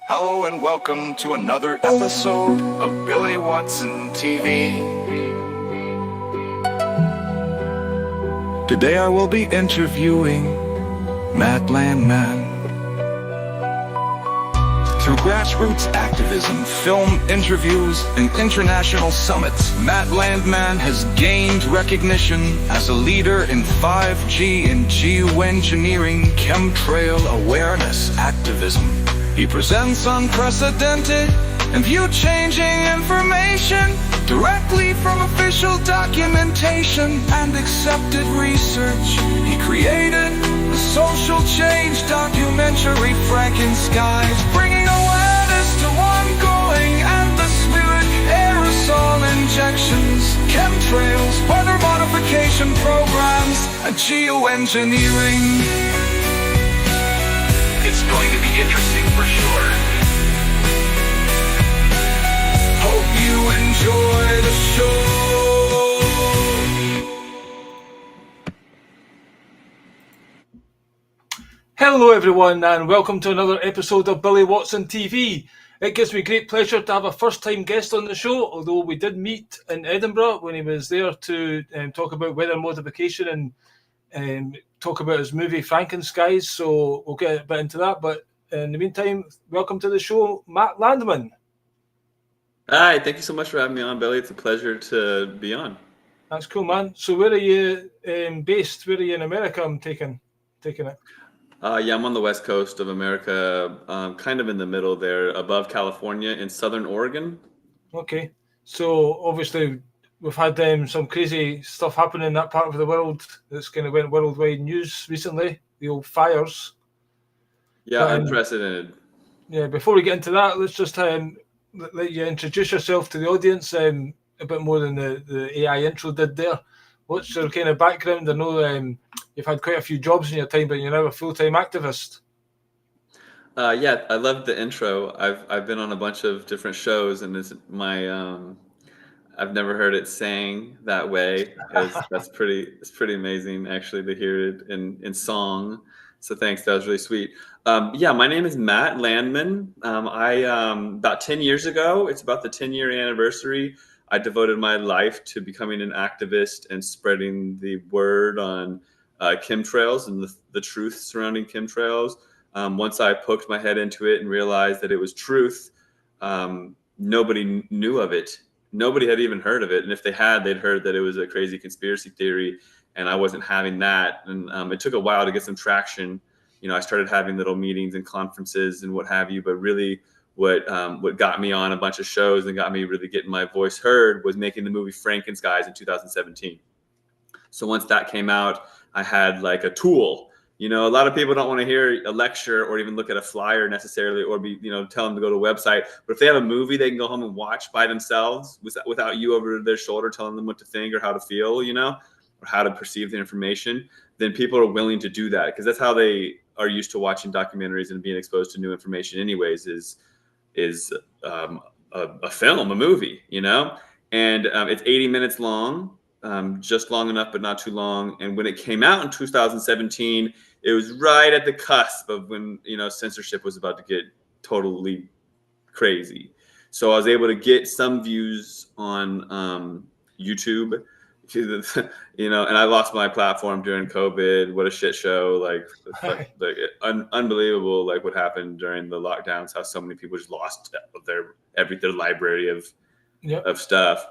Hello and welcome to another episode of Billy Watson TV. Today I will be interviewing Matt Landman. Through grassroots activism, film interviews, and international summits, Matt Landman has gained recognition as a leader in 5G and Geo-Engineering chemtrail awareness activism. He presents unprecedented and view-changing information directly from official documentation and accepted research. He created the social change documentary Frankenskies, bringing awareness to ongoing atmospheric aerosol injections, chemtrails, weather modification programs, and geoengineering. It's going to be interesting for sure. Hope you enjoy the show. Hello everyone and welcome to another episode of Billy Watson TV. It gives me great pleasure to have a first-time guest on the show, although we did meet in Edinburgh when he was there to talk about weather modification and talk about his movie Frankenskies, so we'll get a bit into that. But in the meantime, welcome to the show, Matt Landman. Hi, thank you so much for having me on, Billy. It's a pleasure to be on. That's cool, man. So where are you based? Where are you in America? I'm taking it. Yeah, I'm on the west coast of America, kind of in the middle there, above California in southern Oregon. Okay. So obviously we've had some crazy stuff happening in that part of the world that's kind of went worldwide news recently, the old fires. Yeah, unprecedented. Yeah, before we get into that, let's just let you introduce yourself to the audience a bit more than the AI intro did there. What's your kind of background? I know you've had quite a few jobs in your time, but you're now a full-time activist. Yeah, I love the intro. I've been on a bunch of different shows, and it's I've never heard it sang that way. It's pretty amazing actually to hear it in song. So thanks, that was really sweet. Yeah, my name is Matt Landman. I about 10 years ago, it's about the 10-year anniversary, I devoted my life to becoming an activist and spreading the word on chemtrails and the truth surrounding chemtrails. Once I poked my head into it and realized that it was truth, nobody knew of it. Nobody had even heard of it. And if they had, they'd heard that it was a crazy conspiracy theory, and I wasn't having that. And it took a while to get some traction. You know, I started having little meetings and conferences and what have you, but really what got me on a bunch of shows and got me really getting my voice heard was making the movie Frankenskies in 2017. So once that came out, I had like a tool. You know, a lot of people don't want to hear a lecture or even look at a flyer necessarily, or tell them to go to a website. But if they have a movie they can go home and watch by themselves without you over their shoulder telling them what to think or how to feel, or how to perceive the information, then people are willing to do that, because that's how they are used to watching documentaries and being exposed to new information anyways, is a film, a movie, and it's 80 minutes long, just long enough but not too long. And when it came out in 2017, it was right at the cusp of when censorship was about to get totally crazy. So I was able to get some views on YouTube, and I lost my platform during COVID. What a shit show! Unbelievable! Like what happened during the lockdowns, how so many people just lost their library of stuff.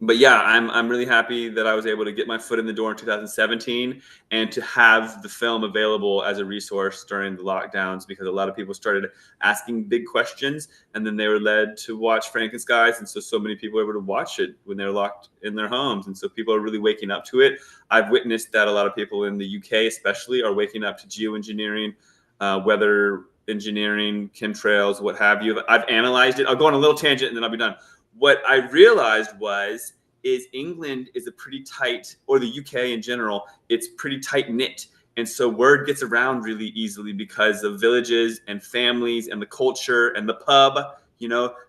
But yeah, I'm really happy that I was able to get my foot in the door in 2017 and to have the film available as a resource during the lockdowns, because a lot of people started asking big questions, and then they were led to watch Frankenskies, and so many people were able to watch it when they're locked in their homes, and so people are really waking up to it. I've witnessed that a lot of people in the UK especially are waking up to geoengineering, weather engineering, chemtrails, what have you. I've analyzed it. I'll go on a little tangent and then I'll be done. What I realized is England is a pretty tight, or the UK in general, it's pretty tight knit. And so word gets around really easily because of villages and families and the culture and the pub,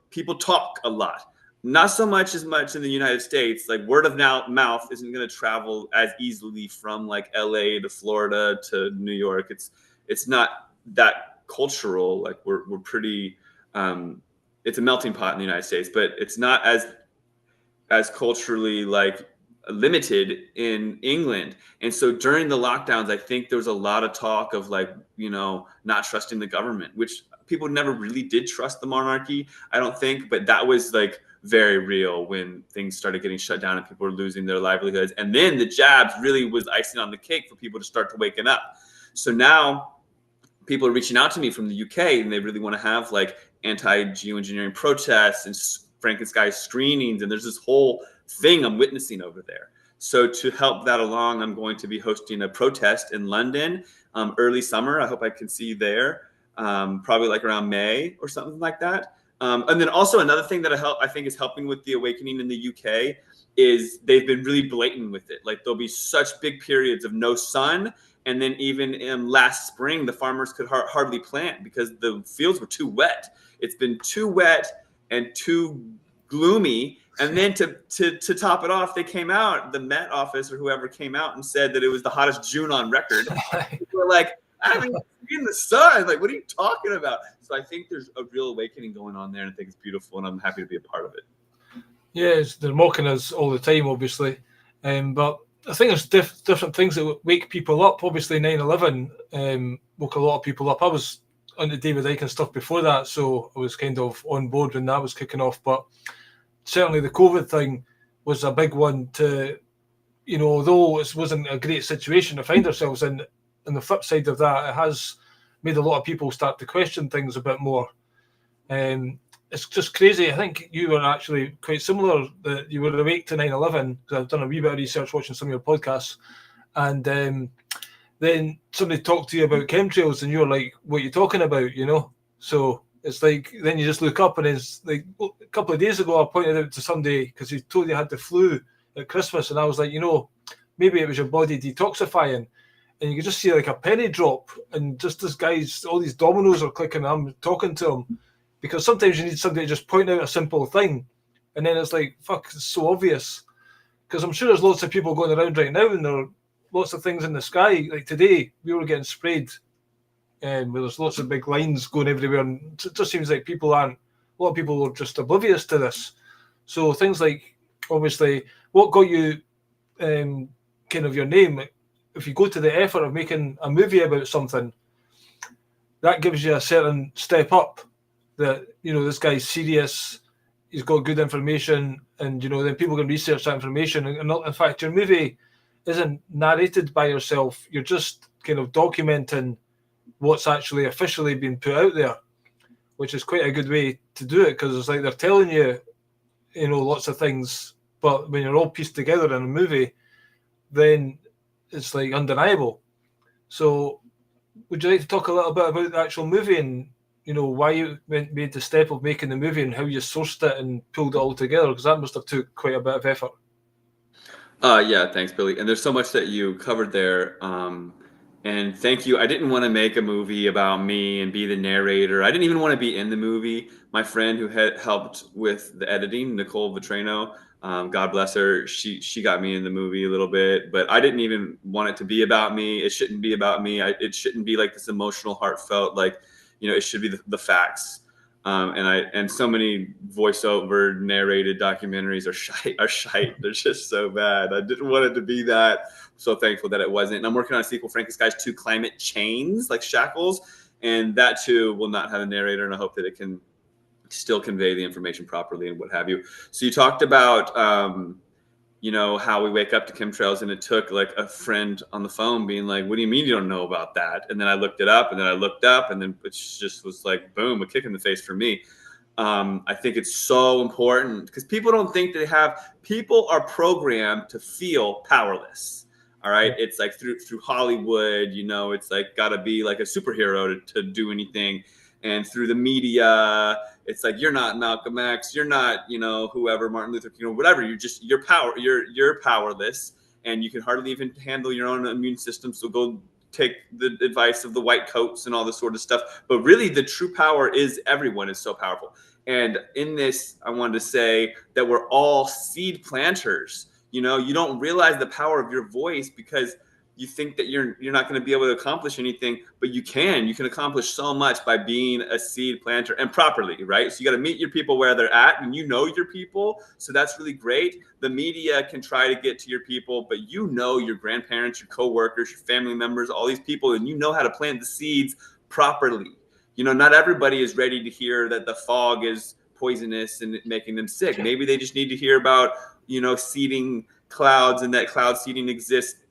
people talk a lot. Not so much in the United States. Like word of mouth isn't going to travel as easily from like LA to Florida to New York. It's not that cultural, like we're pretty, it's a melting pot in the United States, but it's not as culturally like limited in England. And so during the lockdowns, I think there was a lot of talk of like, not trusting the government, which people never really did trust the monarchy, I don't think, but that was like very real when things started getting shut down and people were losing their livelihoods. And then the jabs really was icing on the cake for people to start to waken up. So now people are reaching out to me from the UK and they really want to have like anti-geoengineering protests and Franken-Sky screenings. And there's this whole thing I'm witnessing over there. So to help that along, I'm going to be hosting a protest in London early summer. I hope I can see you there, probably like around May or something like that. And then also another thing that I think is helping with the awakening in the UK is they've been really blatant with it. Like there'll be such big periods of no sun. And then even last spring, the farmers could hardly plant because the fields were too wet. It's been too wet and too gloomy. And then to top it off, they came out, the Met office or whoever came out and said that it was the hottest June on record. People were like, I haven't seen the sun. Like, what are you talking about? So I think there's a real awakening going on there, and I think it's beautiful, and I'm happy to be a part of it. Yeah, they're mocking us all the time, obviously. But I think there's different things that wake people up. Obviously, 9/11 woke a lot of people up. I was on the David Icke stuff before that, so I was kind of on board when that was kicking off. But certainly the COVID thing was a big one to, although it wasn't a great situation to find ourselves in, on the flip side of that, it has made a lot of people start to question things a bit more. It's just crazy. I think you were actually quite similar, that you were awake to 9/11, because I've done a wee bit of research watching some of your podcasts. And then somebody talked to you about chemtrails and you're like, what are you talking about, So it's like, then you just look up and it's like, a couple of days ago, I pointed out to somebody, because he told you had the flu at Christmas. And I was like, maybe it was your body detoxifying. And you could just see like a penny drop, and just this guy's, all these dominoes are clicking, and I'm talking to him. Because sometimes you need somebody to just point out a simple thing. And then it's like, fuck, it's so obvious. Because I'm sure there's lots of people going around right now and there are lots of things in the sky. Like today, we were getting sprayed where there's lots of big lines going everywhere. And it just seems like a lot of people are just oblivious to this. So things like, obviously, what got you kind of your name, if you go to the effort of making a movie about something, that gives you a certain step up. That, this guy's serious, he's got good information, and, then people can research that information. And in fact, your movie isn't narrated by yourself. You're just kind of documenting what's actually officially been put out there, which is quite a good way to do it, because it's like they're telling you, lots of things, but when you're all pieced together in a movie, then it's like undeniable. So would you like to talk a little bit about the actual movie and why you made the step of making the movie and how you sourced it and pulled it all together? Because that must have took quite a bit of effort. Yeah, thanks, Billy. And there's so much that you covered there. And thank you. I didn't want to make a movie about me and be the narrator. I didn't even want to be in the movie. My friend who had helped with the editing, Nicole Vitrano, God bless her, she got me in the movie a little bit, but I didn't even want it to be about me. It shouldn't be about me. It shouldn't be like this emotional, heartfelt, like, it should be the facts. And so many voiceover narrated documentaries are shite. They're just so bad. I didn't want it to be that. So thankful that it wasn't. And I'm working on a sequel, Franken-Sky's 2 Climate Chains, like shackles, and that too will not have a narrator. And I hope that it can still convey the information properly and what have you. So you talked about how we wake up to chemtrails, and it took like a friend on the phone being like, what do you mean you don't know about that? And then I looked it up, and then I looked up, and then it just was like, boom, a kick in the face for me. I think it's so important because people don't think people are programmed to feel powerless. All right. It's like through Hollywood, it's like gotta be like a superhero to do anything. And through the media, it's like, you're not Malcolm X, you're not, whoever, Martin Luther King, whatever. You're powerless, and you can hardly even handle your own immune system. So go take the advice of the white coats and all this sort of stuff. But really, the true power is everyone is so powerful. And in this, I wanted to say that we're all seed planters. You don't realize the power of your voice because you think that you're not going to be able to accomplish anything, but you can accomplish so much by being a seed planter and properly, right? So you got to meet your people where they're at, and you know your people. So that's really great. The media can try to get to your people, but you know your grandparents, your coworkers, your family members, all these people, and you know how to plant the seeds properly. You know, not everybody is ready to hear that the fog is poisonous and making them sick. Maybe they just need to hear about, you know, seeding clouds, and that cloud seeding exists,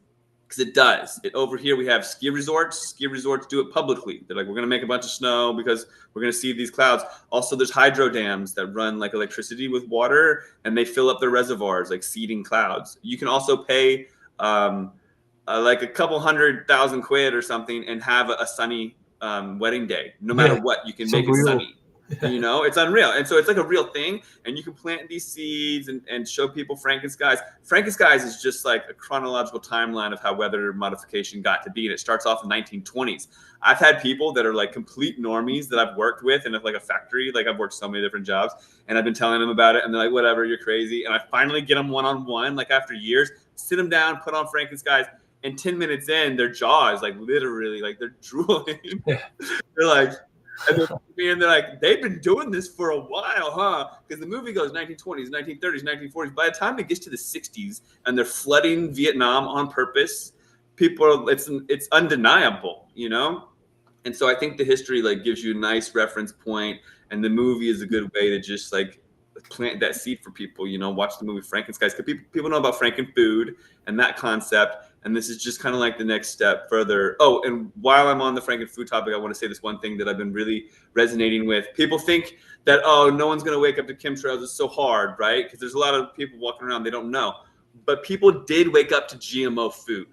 because it does. Over here we have ski resorts. Ski resorts do it publicly. They're like, we're going to make a bunch of snow because we're going to seed these clouds. Also, there's hydro dams that run like electricity with water, and they fill up their reservoirs, like seeding clouds. You can also pay like a couple £100,000 or something and have a sunny wedding day. No matter what, you can make it sunny. You know, it's unreal. And so it's like a real thing, and you can plant these seeds and show people Frankenskies. Frankenskies is just like a chronological timeline of how weather modification got to be, and it starts off in the 1920s. I've had people that are like complete normies that I've worked with in like a factory. Like, I've worked so many different jobs, and I've been telling them about it, and they're like, whatever, you're crazy. And I finally get them one-on-one, like after years, sit them down, put on Frankenskies, and 10 minutes in, their jaw is like literally like they're drooling. They're like, and they're like, they've been doing this for a while, huh? Because the movie goes 1920s, 1930s, 1940s. By the time it gets to the 60s and they're flooding Vietnam on purpose, people are, it's undeniable, you know? And so I think the history like gives you a nice reference point, and the movie is a good way to just like plant that seed for people, you know. Watch the movie Frankenskies, because people know about Frankenfood and that concept. And this is just kind of like the next step further. Oh, and while I'm on the Frankenfood topic, I want to say this one thing that I've been really resonating with. People think that, oh, no one's going to wake up to chemtrails. It's so hard, right? Because there's a lot of people walking around, they don't know. But people did wake up to GMO food.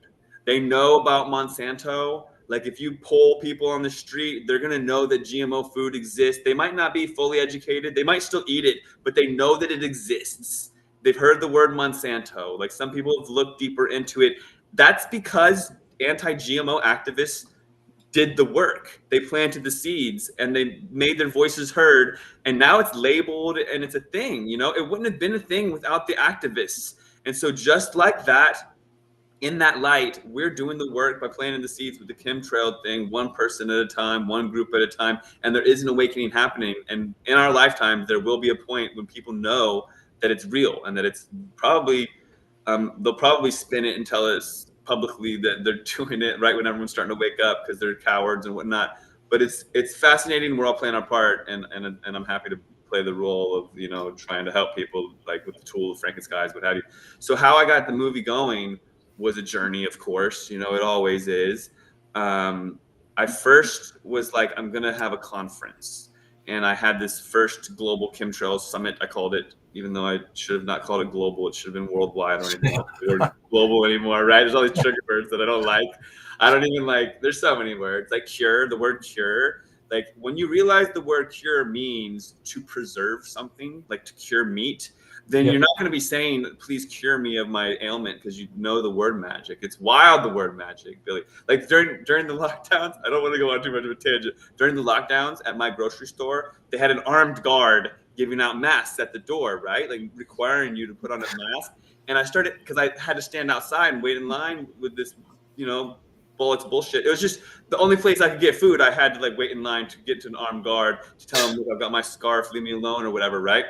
They know about Monsanto. Like, if you poll people on the street, they're going to know that GMO food exists. They might not be fully educated. They might still eat it, but they know that it exists. They've heard the word Monsanto. Like, some people have looked deeper into it. That's because anti-GMO activists did the work. They planted the seeds and they made their voices heard. And now it's labeled and it's a thing. You know, it wouldn't have been a thing without the activists. And so just like that, in that light, we're doing the work by planting the seeds with the chemtrail thing, one person at a time, one group at a time. And there is an awakening happening. And in our lifetime, there will be a point when people know that it's real, and that it's probably, they'll probably spin it and tell us publicly that they're doing it right when everyone's starting to wake up because they're cowards and whatnot. But it's fascinating. We're all playing our part, and I'm happy to play the role of, you know, trying to help people, like with the tool of Frankenskies, what have you. So how I got the movie going was a journey, of course. You know, it always is. I first was like, I'm gonna have a conference, and I had this first global chemtrails summit, I called it, even though I should have not called it global. It should have been worldwide. I don't even like the word global anymore, right? There's all these trigger words that I don't like. I don't even like, there's so many words, like cure, the word cure. Like, when you realize the word cure means to preserve something, like to cure meat, then you're not going to be saying, please cure me of my ailment, because you know the word magic. It's wild, the word magic, Billy. Like during the lockdowns, I don't want to go on too much of a tangent. During the lockdowns at my grocery store, they had an armed guard giving out masks at the door, right? Like requiring you to put on a mask. And I started, because I had to stand outside and wait in line with this, you know, bullets bullshit. It was just the only place I could get food. I had to like wait in line to get to an armed guard to tell them, look, I've got my scarf, leave me alone, or whatever, right?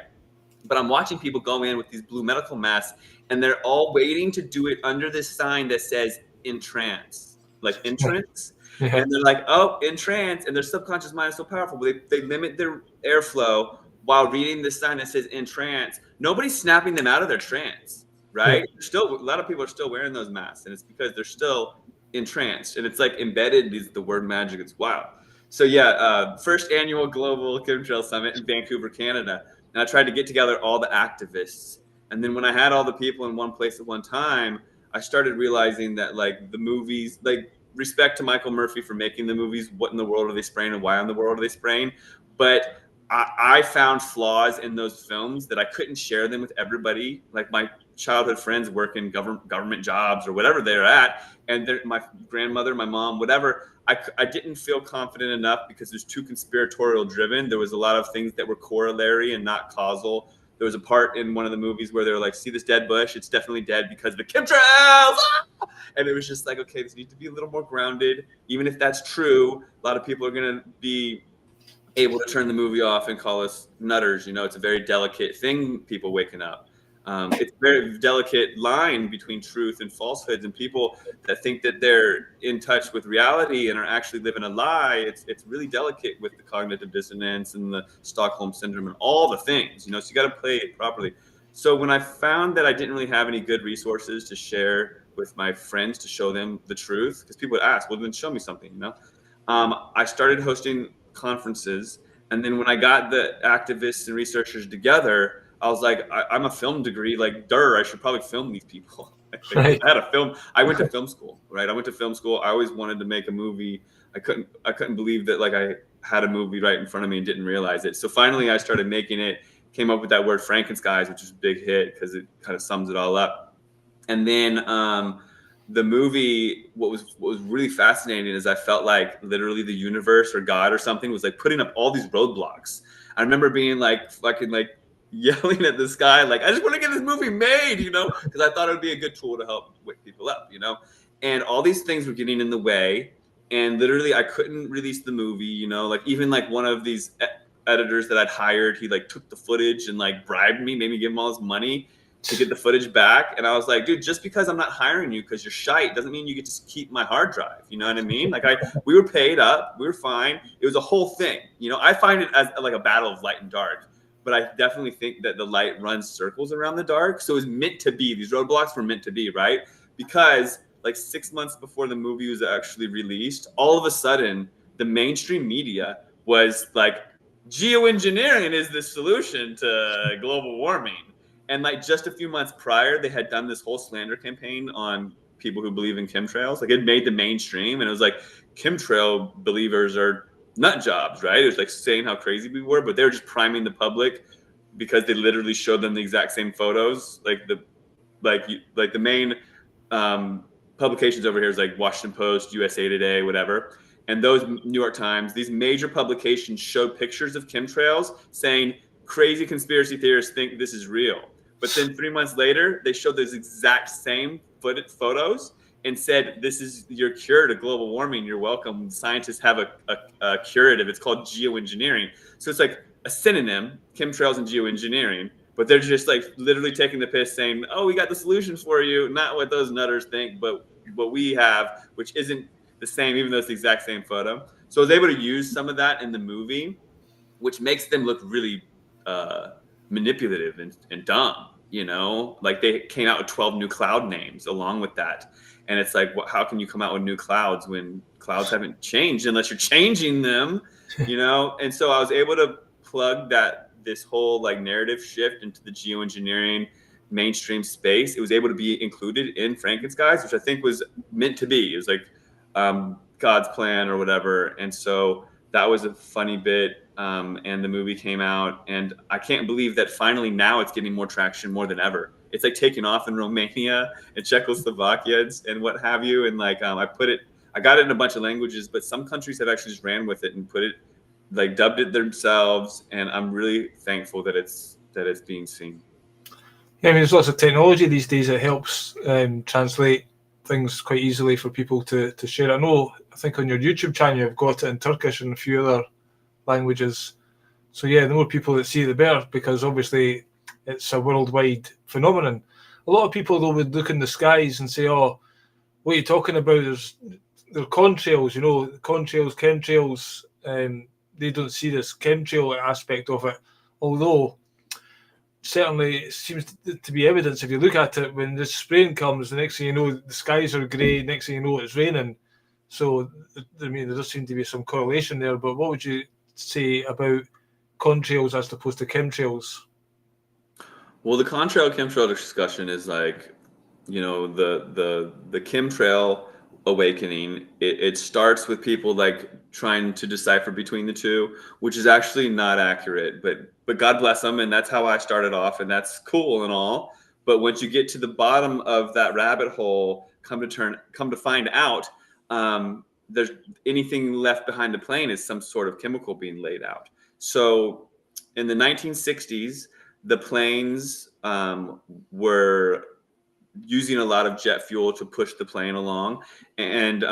But I'm watching people go in with these blue medical masks, and they're all waiting to do it under this sign that says "in trance," like entrance. And they're like, oh, in trance, and their subconscious mind is so powerful. They limit their airflow while reading this sign that says "in trance." Nobody's snapping them out of their trance, right? Still, a lot of people are still wearing those masks, and it's because they're still entranced, and it's like embedded is the word magic. It's wild. So yeah, first annual global chemtrail summit in Vancouver, Canada. And I tried to get together all the activists. And then when I had all the people in one place at one time, I started realizing that, like, the movies, like, respect to Michael Murphy for making the movies, what in the world are they spraying and why in the world are they spraying? But I found flaws in those films that I couldn't share them with everybody. Like, my childhood friends work in government jobs or whatever they're at. And my grandmother, my mom, whatever, I didn't feel confident enough because it's too conspiratorial driven. There was a lot of things that were corollary and not causal there was a part in one of the movies where they were like, see this dead bush? It's definitely dead because of the chemtrails. Ah! And it was just like, okay, this needs to be a little more grounded. Even if that's true, a lot of people are going to be able to turn the movie off and call us nutters. It's a very delicate thing, people waking up. It's a very delicate line between truth and falsehoods, and people that think that they're in touch with reality and are actually living a lie. It's really delicate with the cognitive dissonance and the Stockholm syndrome and all the things, so you got to play it properly. So when I found that I didn't really have any good resources to share with my friends to show them the truth, because people would ask, well, then show me something, I started hosting conferences. And then when I got the activists and researchers together, I was like, I'm a film degree, like, I should probably film these people. Right. I went to film school, right? I went to film school. I always wanted to make a movie. I couldn't believe that, like, I had a movie right in front of me and didn't realize it. So finally I started making it, came up with that word Frankenskies, which is a big hit because it kind of sums it all up. And then, the movie, what was really fascinating is I felt like literally the universe or God or something was like putting up all these roadblocks. I remember being like fucking like yelling at the sky, like, I just want to get this movie made, because I thought it would be a good tool to help wake people up, and all these things were getting in the way. And literally I couldn't release the movie, like even like one of these editors that I'd hired, he like took the footage and like bribed me, made me give him all his money to get the footage back. And I was like, dude, just because I'm not hiring you because you're shite doesn't mean you get to keep my hard drive. You know what I mean? Like we were paid up, we were fine. It was a whole thing. I find it as like a battle of light and dark, but I definitely think that the light runs circles around the dark. So it's meant to be, these roadblocks were meant to be, right? Because like 6 months before the movie was actually released, all of a sudden the mainstream media was like, geoengineering is the solution to global warming. And like just a few months prior, they had done this whole slander campaign on people who believe in chemtrails. Like it made the mainstream, and it was like chemtrail believers are nut jobs, right? It was like saying how crazy we were, but they were just priming the public because they literally showed them the exact same photos. Like the main publications over here is like Washington Post, USA Today, whatever. And those New York Times, these major publications showed pictures of chemtrails saying crazy conspiracy theorists think this is real. But then 3 months later, they showed those exact same photos and said, this is your cure to global warming. You're welcome. Scientists have a curative. It's called geoengineering. So it's like a synonym, chemtrails and geoengineering. But they're just like literally taking the piss saying, oh, we got the solutions for you. Not what those nutters think, but what we have, which isn't the same, even though it's the exact same photo. So I was able to use some of that in the movie, which makes them look really manipulative and dumb. Like they came out with 12 new cloud names along with that. And it's like, how can you come out with new clouds when clouds haven't changed unless you're changing them, And so I was able to plug this whole like narrative shift into the geoengineering mainstream space. It was able to be included in Frankenskies, which I think was meant to be. It was like God's plan or whatever. And so that was a funny bit. And the movie came out, and I can't believe that finally now it's getting more traction more than ever. It's like taking off in Romania and Czechoslovakia and what have you. And like I got it in a bunch of languages, but some countries have actually just ran with it and put it, like dubbed it themselves. And I'm really thankful that it's being seen. Yeah, I mean, there's lots of technology these days that helps translate things quite easily for people to share. I think on your YouTube channel you've got it in Turkish and a few other languages. So yeah, the more people that see it, the better, because obviously it's a worldwide phenomenon. A lot of people though would look in the skies and say, oh, what are you talking about? They're contrails, contrails, chemtrails. They don't see this chemtrail aspect of it, although certainly it seems to be evidence. If you look at it, when the spraying comes, the next thing you know, the skies are grey, next thing you know, it's raining. So, I mean, there does seem to be some correlation there, but what would you say about contrails as opposed to chemtrails? Well, the contrail chemtrail discussion is like, the chemtrail awakening. It starts with people like trying to decipher between the two, which is actually not accurate. But God bless them, and that's how I started off, and that's cool and all. But once you get to the bottom of that rabbit hole, come to find out, there's anything left behind the plane is some sort of chemical being laid out. So in the 1960s, the planes were using a lot of jet fuel to push the plane along, and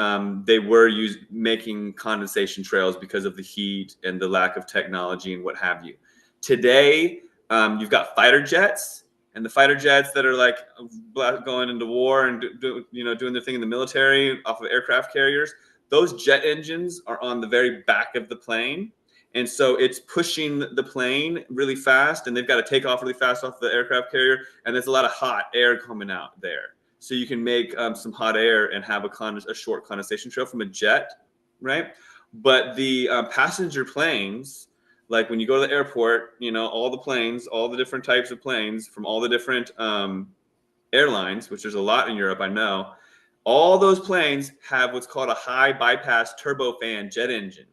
they were making condensation trails because of the heat and the lack of technology and what have you. Today, you've got fighter jets, and the fighter jets that are like going into war and doing their thing in the military off of aircraft carriers. Those jet engines are on the very back of the plane. And so it's pushing the plane really fast, and they've got to take off really fast off the aircraft carrier. And there's a lot of hot air coming out there. So you can make some hot air and have a short condensation trail from a jet, right? But the passenger planes, like when you go to the airport, all the planes, all the different types of planes from all the different airlines, which there's a lot in Europe, I know, all those planes have what's called a high bypass turbofan jet engine.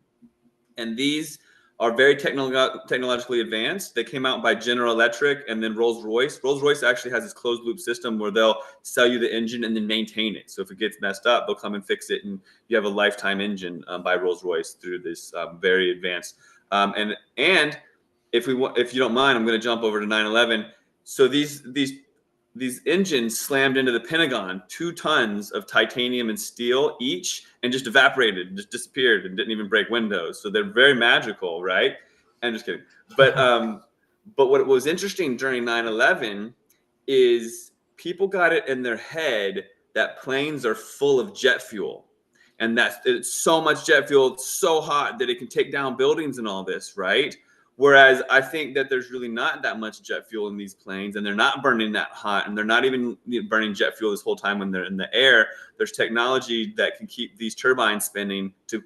And these are very technologically advanced. They came out by General Electric and then Rolls-Royce. Rolls-Royce actually has this closed loop system where they'll sell you the engine and then maintain it. So if it gets messed up, they'll come and fix it, and you have a lifetime engine by Rolls-Royce through this very advanced. And if you don't mind, I'm going to jump over to 9/11. So these engines slammed into the Pentagon, 2 tons of titanium and steel each, and just evaporated, just disappeared, and didn't even break windows. So they're very magical, right? I'm just kidding. But what was interesting during 9/11 is people got it in their head that planes are full of jet fuel, and it's so much jet fuel, it's so hot that it can take down buildings and all this, right? Whereas I think that there's really not that much jet fuel in these planes, and they're not burning that hot, and they're not even burning jet fuel this whole time when they're in the air. There's technology that can keep these turbines spinning to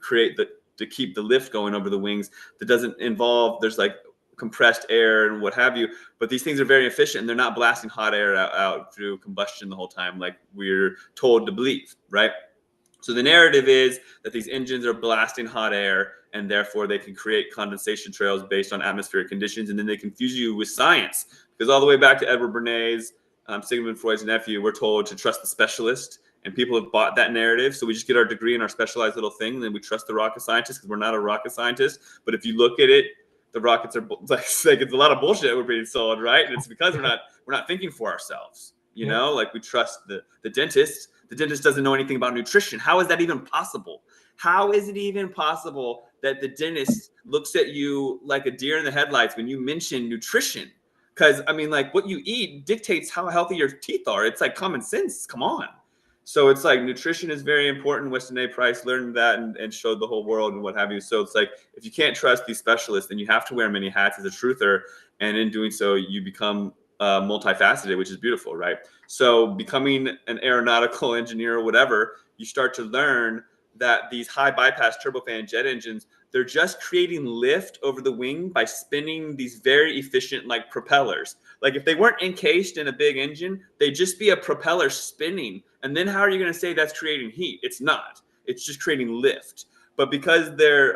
keep the lift going over the wings. That doesn't involve, there's like compressed air and what have you, but these things are very efficient, and they're not blasting hot air out through combustion the whole time like we're told to believe, right? So the narrative is that these engines are blasting hot air, and therefore they can create condensation trails based on atmospheric conditions, and then they confuse you with science. Because all the way back to Edward Bernays, Sigmund Freud's nephew, we're told to trust the specialist, and people have bought that narrative. So we just get our degree in our specialized little thing, and then we trust the rocket scientist because we're not a rocket scientist. But if you look at it, the rockets are like it's a lot of bullshit we're being sold, right? And it's because we're not thinking for ourselves. Like we trust the dentist. The dentist doesn't know anything about nutrition. How is that even possible? How is it even possible that the dentist looks at you like a deer in the headlights when you mention nutrition? Because, I mean, like what you eat dictates how healthy your teeth are. It's like common sense. Come on. So it's like nutrition is very important. Weston A. Price learned that and showed the whole world and what have you. So it's like if you can't trust these specialists, then you have to wear many hats as a truther. And in doing so, you become multifaceted, which is beautiful, right? So becoming an aeronautical engineer or whatever, you start to learn that these high bypass turbofan jet engines, they're just creating lift over the wing by spinning these very efficient like propellers. Like if they weren't encased in a big engine, they'd just be a propeller spinning. And then how are you going to say that's creating heat? It's not. It's just creating lift. But because they're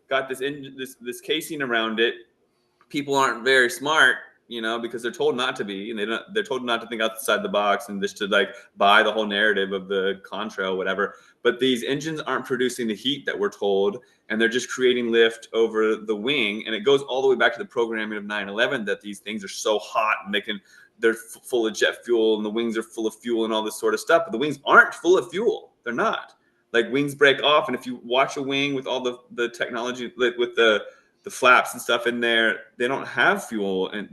got this casing around it, people aren't very smart, because they're told not to be, and they're told not to think outside the box and just to like buy the whole narrative of the contrail, whatever. But these engines aren't producing the heat that we're told, and they're just creating lift over the wing. And it goes all the way back to the programming of 9/11 that these things are so hot and they're full of jet fuel, and the wings are full of fuel and all this sort of stuff. But the wings aren't full of fuel. They're not. Like wings break off, and if you watch a wing with all the technology, like with the flaps and stuff in there, they don't have fuel, and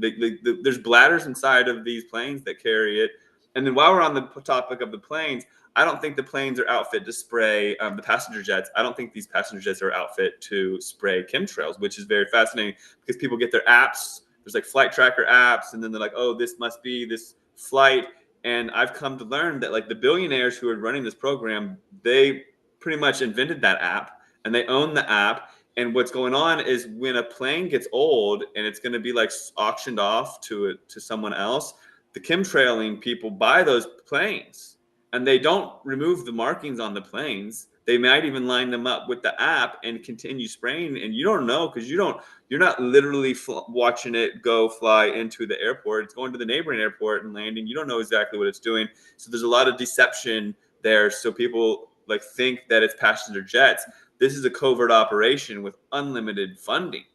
there's bladders inside of these planes that carry it. And then while we're on the topic of the planes, I don't think the planes are outfit to spray the passenger jets. I don't think these passenger jets are outfit to spray chemtrails, which is very fascinating because people get their apps. There's like flight tracker apps, and then they're like, oh, this must be this flight. And I've come to learn that like the billionaires who are running this program, they pretty much invented that app, and they own the app. And what's going on is when a plane gets old and it's going to be like auctioned off to someone else, the chemtrailing people buy those planes, and they don't remove the markings on the planes. They might even line them up with the app and continue spraying. And you don't know because you're not literally watching it go fly into the airport. It's going to the neighboring airport and landing. You don't know exactly what it's doing. So there's a lot of deception there. So people like think that it's passenger jets. This is a covert operation with unlimited funding.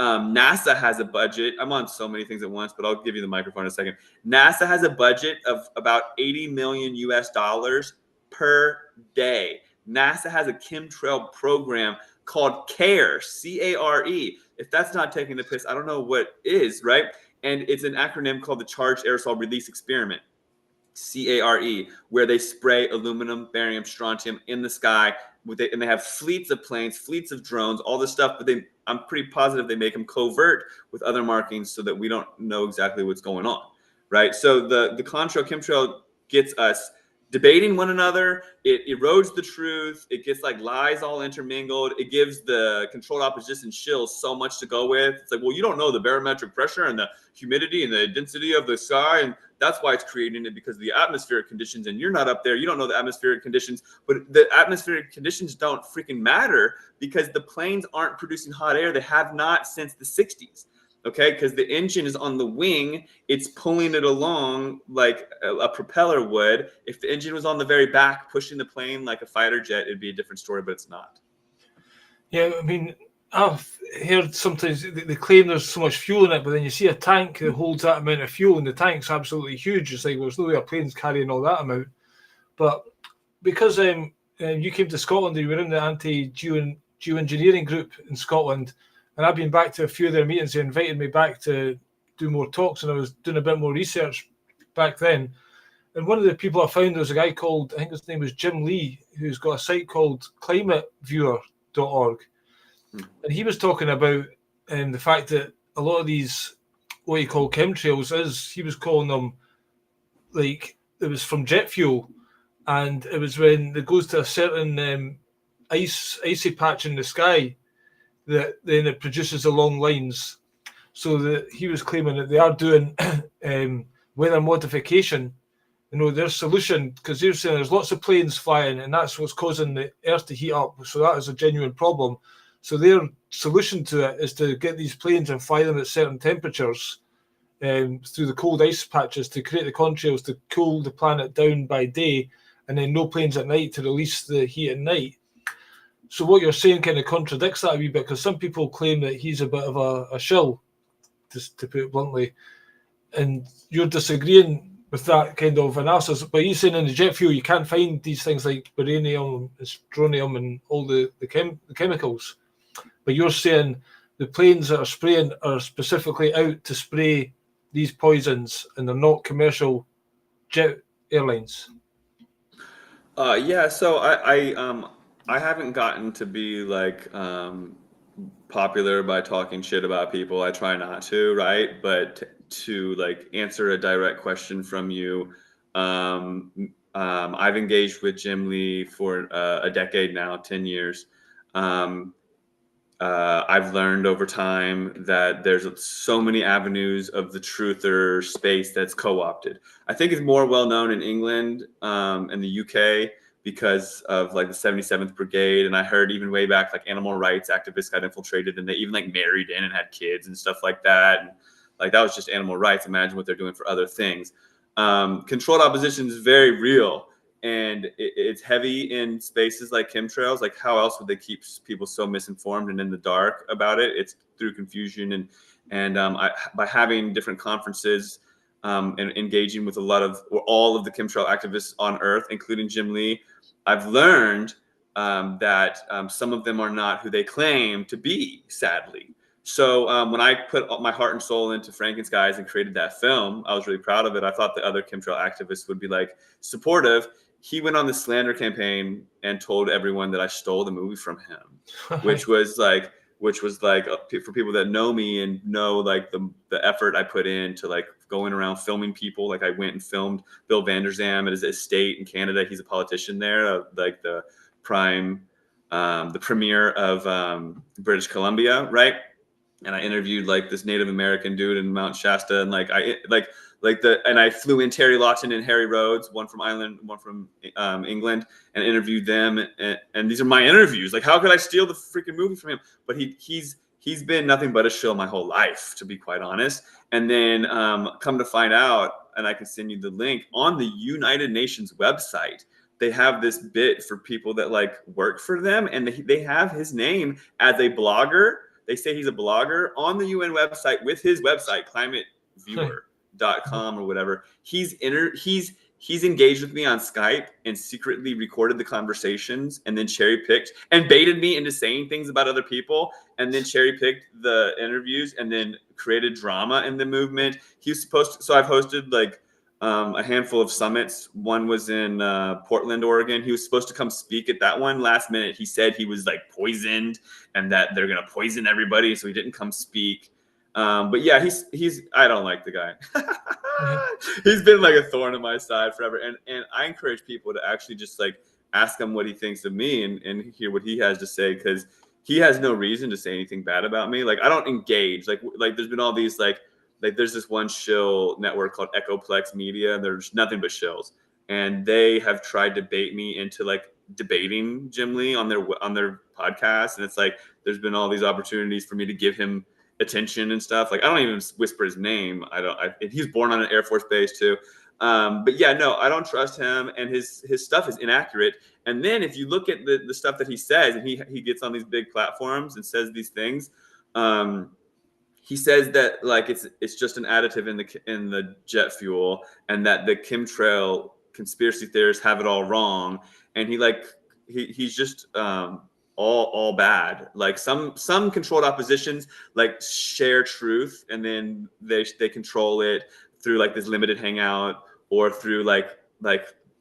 NASA has a budget. I'm on so many things at once, but I'll give you the microphone in a second. NASA has a budget of about 80 million US dollars per day. NASA has a chemtrail program called CARE, C-A-R-E. If that's not taking the piss, I don't know what is, right? And it's an acronym called the Charged Aerosol Release Experiment. CARE, where they spray aluminum, barium, strontium in the sky, and they have fleets of planes, fleets of drones, all this stuff. But I'm pretty positive they make them covert with other markings so that we don't know exactly what's going on, right? So the contrail chemtrail gets us debating one another. It erodes the truth. It gets like lies all intermingled. It gives the controlled opposition shills so much to go with. It's like, well, you don't know the barometric pressure and the humidity and the density of the sky, and that's why it's creating it, because of the atmospheric conditions, and you're not up there. You don't know the atmospheric conditions, but the atmospheric conditions don't freaking matter because the planes aren't producing hot air. They have not since the 60s. Okay, because the engine is on the wing, it's pulling it along like a propeller would. If the engine was on the very back, pushing the plane like a fighter jet, it'd be a different story, but it's not. Yeah, I mean, I've heard sometimes they claim there's so much fuel in it, but then you see a tank that holds that amount of fuel, and the tank's absolutely huge. It's like, well, there's no way a plane's carrying all that amount. But because you came to Scotland, you were in the anti-Geo-Engineering group in Scotland, and I've been back to a few of their meetings. They invited me back to do more talks, and I was doing a bit more research back then. And one of the people I found was a guy called, I think his name was Jim Lee, who's got a site called climateviewer.org. And he was talking about the fact that a lot of these, what you call chemtrails, he was calling them like it was from jet fuel. And it was when it goes to a certain icy patch in the sky that then it produces the long lines. So that he was claiming that they are doing weather modification. You know, their solution, because they're saying there's lots of planes flying and that's what's causing the earth to heat up. So that is a genuine problem. So their solution to it is to get these planes and fly them at certain temperatures through the cold ice patches to create the contrails to cool the planet down by day, and then no planes at night to release the heat at night. So what you're saying kind of contradicts that a wee bit, because some people claim that he's a bit of a shill, to put it bluntly, and you're disagreeing with that kind of analysis. But he's saying in the jet fuel you can't find these things like uranium and strontium and all the chemicals. But you're saying the planes that are spraying are specifically out to spray these poisons, and they're not commercial jet airlines. Yeah, so I haven't gotten to be like popular by talking shit about people. I try not to, right? But to like answer a direct question from you, I've engaged with Jim Lee for a decade now, 10 years. I've learned over time that there's so many avenues of the truther space that's co-opted. I think it's more well known in England and the UK because of like the 77th Brigade. And I heard even way back, like animal rights activists got infiltrated and they even like married in and had kids and stuff like that. And like, that was just animal rights. Imagine what they're doing for other things. Controlled opposition is very real. And it's heavy in spaces like chemtrails. Like, how else would they keep people so misinformed and in the dark about it? It's through confusion and by having different conferences and engaging with all of the chemtrail activists on Earth, including Jim Lee. I've learned that some of them are not who they claim to be, sadly. So when I put my heart and soul into Frankenskies and created that film, I was really proud of it. I thought the other chemtrail activists would be like supportive. He went on the slander campaign and told everyone that I stole the movie from him, which was like for people that know me and know like the effort I put into like going around filming people. Like, I went and filmed Bill Vanderzam at his estate in Canada. He's a politician there, like the premier of British Columbia, right? And I interviewed like this Native American dude in Mount Shasta, and and I flew in Terry Lawton and Harry Rhodes, one from Ireland, one from England, and interviewed them. And these are my interviews. Like, how could I steal the freaking movie from him? But he's been nothing but a shill my whole life, to be quite honest. And then come to find out, and I can send you the link, on the United Nations website, they have this bit for people that like work for them, and they have his name as a blogger They say he's a blogger on the UN website with his website, climateviewer.com or whatever. He's engaged with me on Skype and secretly recorded the conversations and then cherry picked and baited me into saying things about other people and then cherry picked the interviews and then created drama in the movement. He was supposed to, so I've hosted like a handful of summits. One was in Portland, Oregon. He was supposed to come speak at that one. Last minute, he said he was like poisoned and that they're gonna poison everybody, so he didn't come speak. But yeah, he's I don't like the guy. He's been like a thorn in my side forever, and I encourage people to actually just like ask him what he thinks of me and hear what he has to say, because he has no reason to say anything bad about me. Like I don't engage. Like there's been all these like there's this one shill network called Echoplex Media, and there's nothing but shills, and they have tried to bait me into like debating Jim Lee on their podcast, and it's like there's been all these opportunities for me to give him attention and stuff. Like I don't even whisper his name. He's born on an Air Force base too. But yeah, no, I don't trust him, and his stuff is inaccurate. And then if you look at the stuff that he says, and he gets on these big platforms and says these things, he says that like it's just an additive in the jet fuel, and that the chemtrail conspiracy theorists have it all wrong, and he's just all bad. Like some controlled oppositions like share truth, and then they control it through like this limited hangout, or through like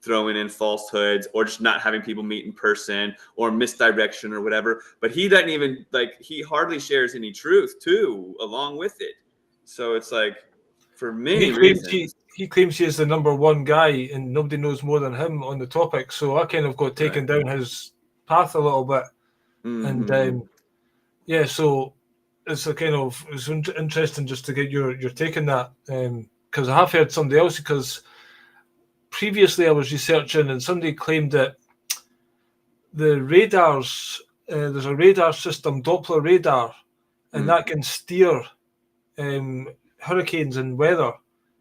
throwing in falsehoods, or just not having people meet in person, or misdirection or whatever. But he doesn't even he hardly shares any truth too along with it. So it's like, for many reasons, he claims he is the number one guy and nobody knows more than him on the topic. So I kind of got taken down his path a little bit. Mm-hmm. And yeah, so it's it's interesting just to get your take on that, because I have heard somebody else, because previously I was researching and somebody claimed that the radars, there's a radar system, Doppler radar, and that can steer hurricanes and weather.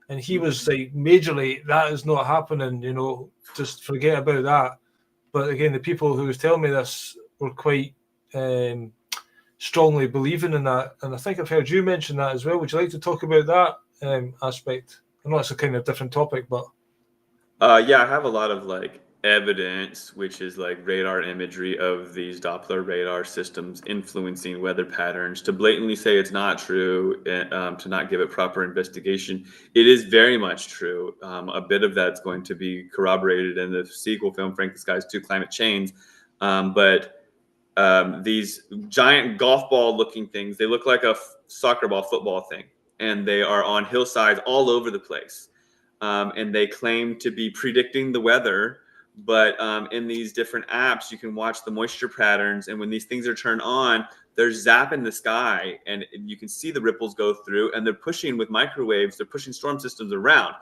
And he was like, majorly, that is not happening, just forget about that. But again, the people who was telling me this were quite strongly believing in that. And I think I've heard you mention that as well. Would you like to talk about that aspect? I know it's a kind of different topic, but yeah, I have a lot of like evidence, which is like radar imagery of these Doppler radar systems influencing weather patterns. To blatantly say it's not true, to not give it proper investigation, it is very much true. A bit of that's going to be corroborated in the sequel film, Frank the Sky's 2 Climate Change. But these giant golf ball looking things, they look like a soccer ball, football thing, and they are on hillsides all over the place. And they claim to be predicting the weather, but in these different apps, you can watch the moisture patterns. And when these things are turned on, they're zapping the sky, and you can see the ripples go through, and they're pushing with microwaves. They're pushing storm systems around,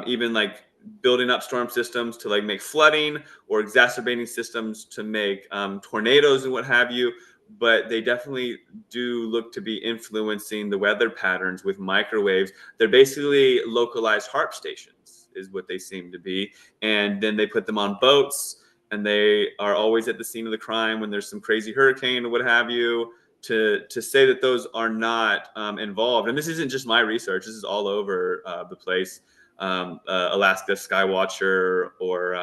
even like building up storm systems to like make flooding, or exacerbating systems to make tornadoes and what have you. But they definitely do look to be influencing the weather patterns with microwaves. They're basically localized HARP stations is what they seem to be. And then they put them on boats, and they are always at the scene of the crime when there's some crazy hurricane or what have you, to say that those are not involved. And this isn't just my research. This is all over the place. Alaska Skywatcher, or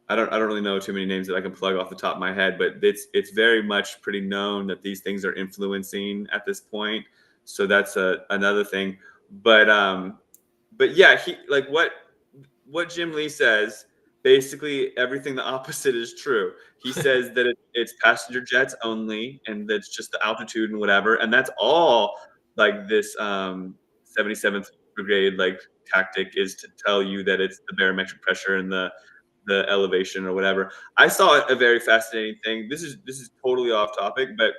I don't really know too many names that I can plug off the top of my head, but it's very much pretty known that these things are influencing at this point. So that's another thing. But yeah, he like what Jim Lee says. Basically, everything the opposite is true. He says that it's passenger jets only, and that's just the altitude and whatever, and that's all like this 77th Brigade like tactic is to tell you that it's the barometric pressure and the elevation or whatever. I saw a very fascinating thing. This is totally off topic, but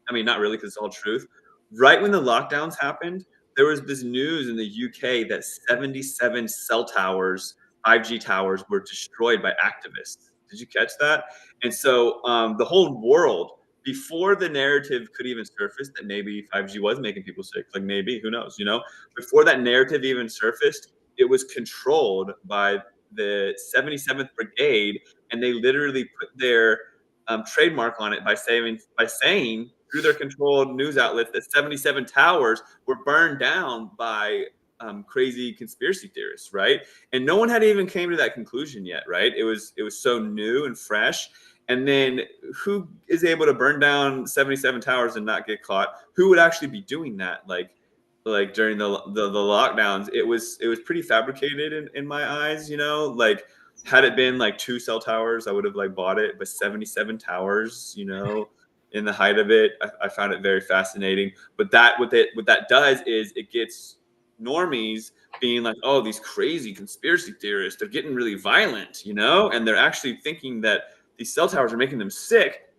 I mean, not really, because it's all truth. Right when the lockdowns happened, there was this news in the UK that 77 cell towers, 5G towers, were destroyed by activists. Did you catch that? And so the whole world, before the narrative could even surface that maybe 5G was making people sick, like maybe, who knows, before that narrative even surfaced, it was controlled by the 77th Brigade, and they literally put their trademark on it by saying through their controlled news outlets that 77 towers were burned down by crazy conspiracy theorists, right? And no one had even came to that conclusion yet, right? It was so new and fresh. And then who is able to burn down 77 towers and not get caught? Who would actually be doing that? Like during the lockdowns, it was pretty fabricated in my eyes, you know. Like, had it been like 2 cell towers, I would have like bought it. But 77 towers, you know, in the height of it, I found it very fascinating. But what that does is it gets normies being like, oh, these crazy conspiracy theorists, they're getting really violent, you know, and they're actually thinking that these cell towers are making them sick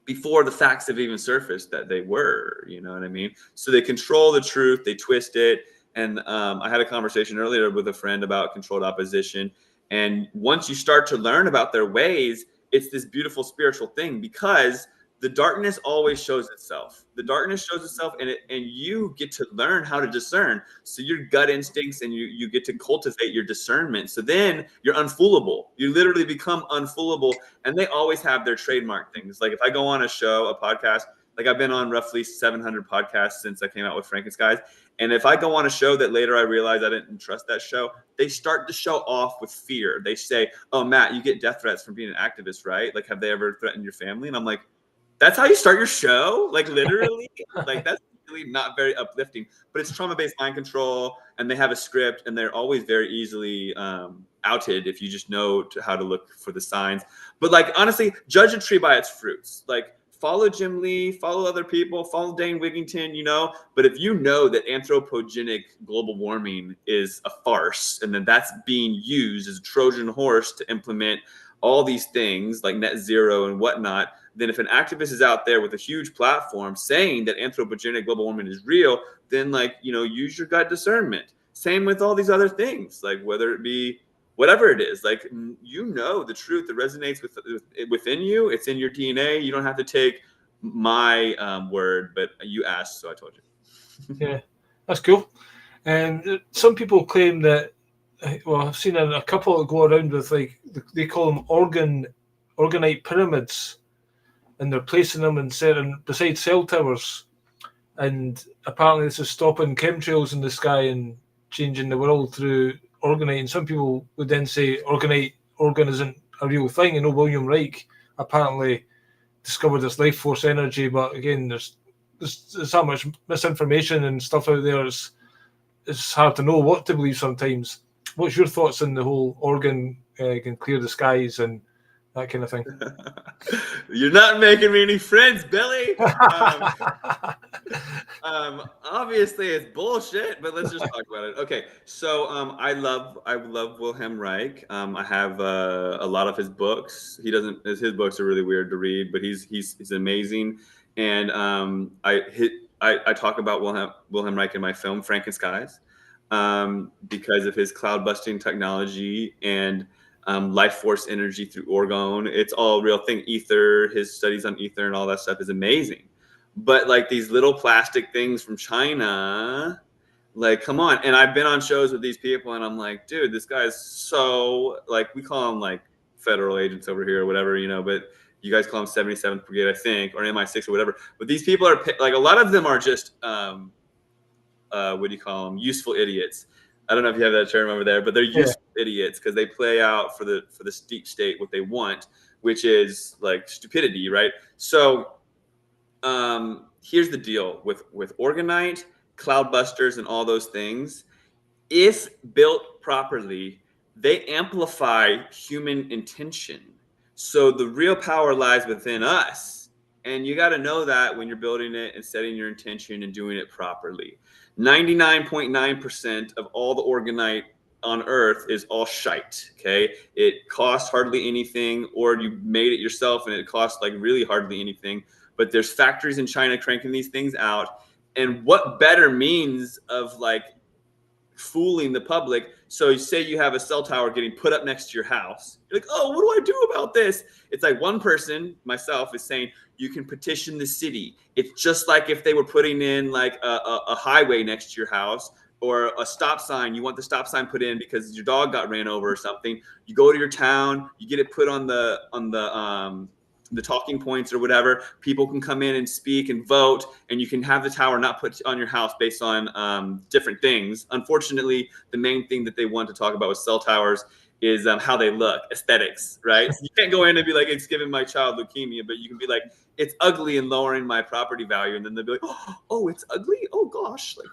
before the facts have even surfaced that they were, you know what I mean? So they control the truth, they twist it. And I had a conversation earlier with a friend about controlled opposition. And once you start to learn about their ways, it's this beautiful spiritual thing, because the darkness always shows itself. The darkness shows itself, and you get to learn how to discern. So your gut instincts, and you get to cultivate your discernment. So then you're unfoolable. You literally become unfoolable. And they always have their trademark things. Like if I go on a show, a podcast, like I've been on roughly 700 podcasts since I came out with Frankenskies. And if I go on a show that later I realize I didn't trust that show, they start the show off with fear. They say, oh, Matt, you get death threats from being an activist, right? Like, have they ever threatened your family? And I'm like, that's how you start your show? Like, literally? Like, that's really not very uplifting. But it's trauma-based mind control, and they have a script, and they're always very easily outed if you just know how to look for the signs. But, like, honestly, judge a tree by its fruits. Like, follow Jim Lee, follow other people, follow Dane Wigington, you know. But if you know that anthropogenic global warming is a farce, and then that's being used as a Trojan horse to implement all these things like net zero and whatnot, then if an activist is out there with a huge platform saying that anthropogenic global warming is real, then, like, you know, use your gut discernment. Same with all these other things, like whether it be whatever it is, like, you know, the truth that resonates within you, it's in your DNA. You don't have to take my word, but you asked, so I told you. Yeah, that's cool. And some people claim that, well, I've seen a couple that go around with, like, they call them orgonite pyramids, and they're placing them in certain beside cell towers, and apparently this is stopping chemtrails in the sky and changing the world through orgonite. And some people would then say organ isn't a real thing. And William Reich apparently discovered this life force energy, but again, there's so much misinformation and stuff out there. It's hard to know what to believe sometimes. What's your thoughts on the whole organ can clear the skies and that kind of thing? You're not making me any friends, Billy. Obviously it's bullshit, but let's just talk about it. Okay, so I love Wilhelm Reich. I have a lot of his books. His books are really weird to read, but he's amazing. And I talk about Wilhelm Reich in my film Frankenskies, because of his cloud busting technology and life force energy through orgone. It's all real thing. Ether, his studies on ether and all that stuff is amazing. But like these little plastic things from China, like, come on. And I've been on shows with these people, and I'm like, dude, this guy's so, like, we call them like federal agents over here or whatever, you know, but you guys call them 77th Brigade, I think, or MI6 or whatever. But these people are like, a lot of them are just what do you call them? Useful idiots. I don't know if you have that term over there, but they're useful idiots because they play out for the deep state what they want, which is like stupidity, right? So here's the deal with orgonite, cloudbusters, and all those things. If built properly, they amplify human intention. So the real power lies within us. And you got to know that when you're building it and setting your intention and doing it properly. 99.9% of all the orgonite on Earth is all shite. Okay, it costs hardly anything, or you made it yourself and it costs like really hardly anything. But there's factories in China cranking these things out. And what better means of like fooling the public? So you say you have a cell tower getting put up next to your house. You're like, oh, what do I do about this? It's like one person, myself, is saying you can petition the city. It's just like if they were putting in like a highway next to your house, or a stop sign. You want the stop sign put in because your dog got ran over or something. You go to your town, you get it put on the the talking points or whatever. People can come in and speak and vote, and you can have the tower not put on your house based on different things. Unfortunately, the main thing that they want to talk about with cell towers is how they look, aesthetics, right? So you can't go in and be like, it's giving my child leukemia, but you can be like, it's ugly and lowering my property value, and then they'll be like, oh, it's ugly. Oh gosh, like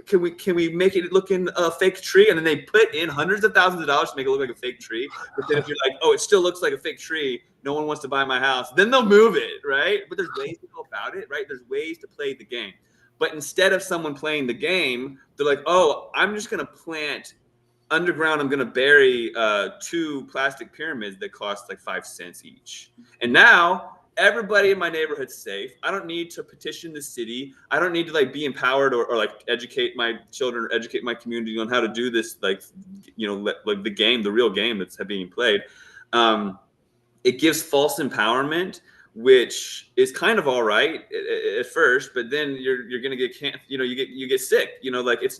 can we make it look in a fake tree? And then they put in hundreds of thousands of dollars to make it look like a fake tree. But then if you're like, oh, it still looks like a fake tree, no one wants to buy my house, then they'll move it, right? But there's ways to go about it, right? There's ways to play the game. But instead of someone playing the game, they're like, oh, I'm just gonna plant underground. I'm gonna bury 2 plastic pyramids that cost like 5 cents each, and now everybody in my neighborhood's safe. I don't need to petition the city. I don't need to like be empowered or like educate my children or educate my community on how to do this, like, like the game, the real game that's being played. It gives false empowerment, which is kind of all right at first, but then you're gonna get you get sick. Like it's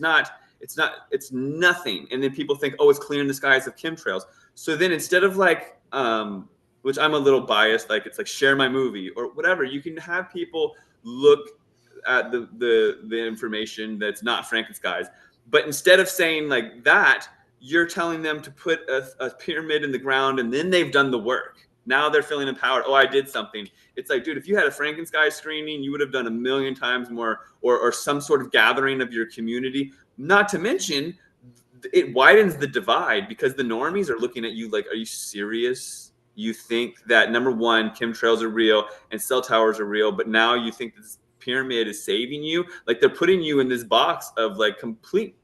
nothing. And then people think, oh, it's clearing the skies of chemtrails. So then instead of like which I'm a little biased, like it's like share my movie or whatever, you can have people look at the information that's not Frankenstein's. But instead of saying like that, you're telling them to put a pyramid in the ground, and then they've done the work. Now they're feeling empowered. Oh, I did something. It's like, dude, if you had a Frankenstein screening, you would have done a million times more, or some sort of gathering of your community. Not to mention, it widens the divide because the normies are looking at you like, are you serious? You think that, number one, chemtrails are real and cell towers are real, but now you think this pyramid is saving you? Like they're putting you in this box of like complete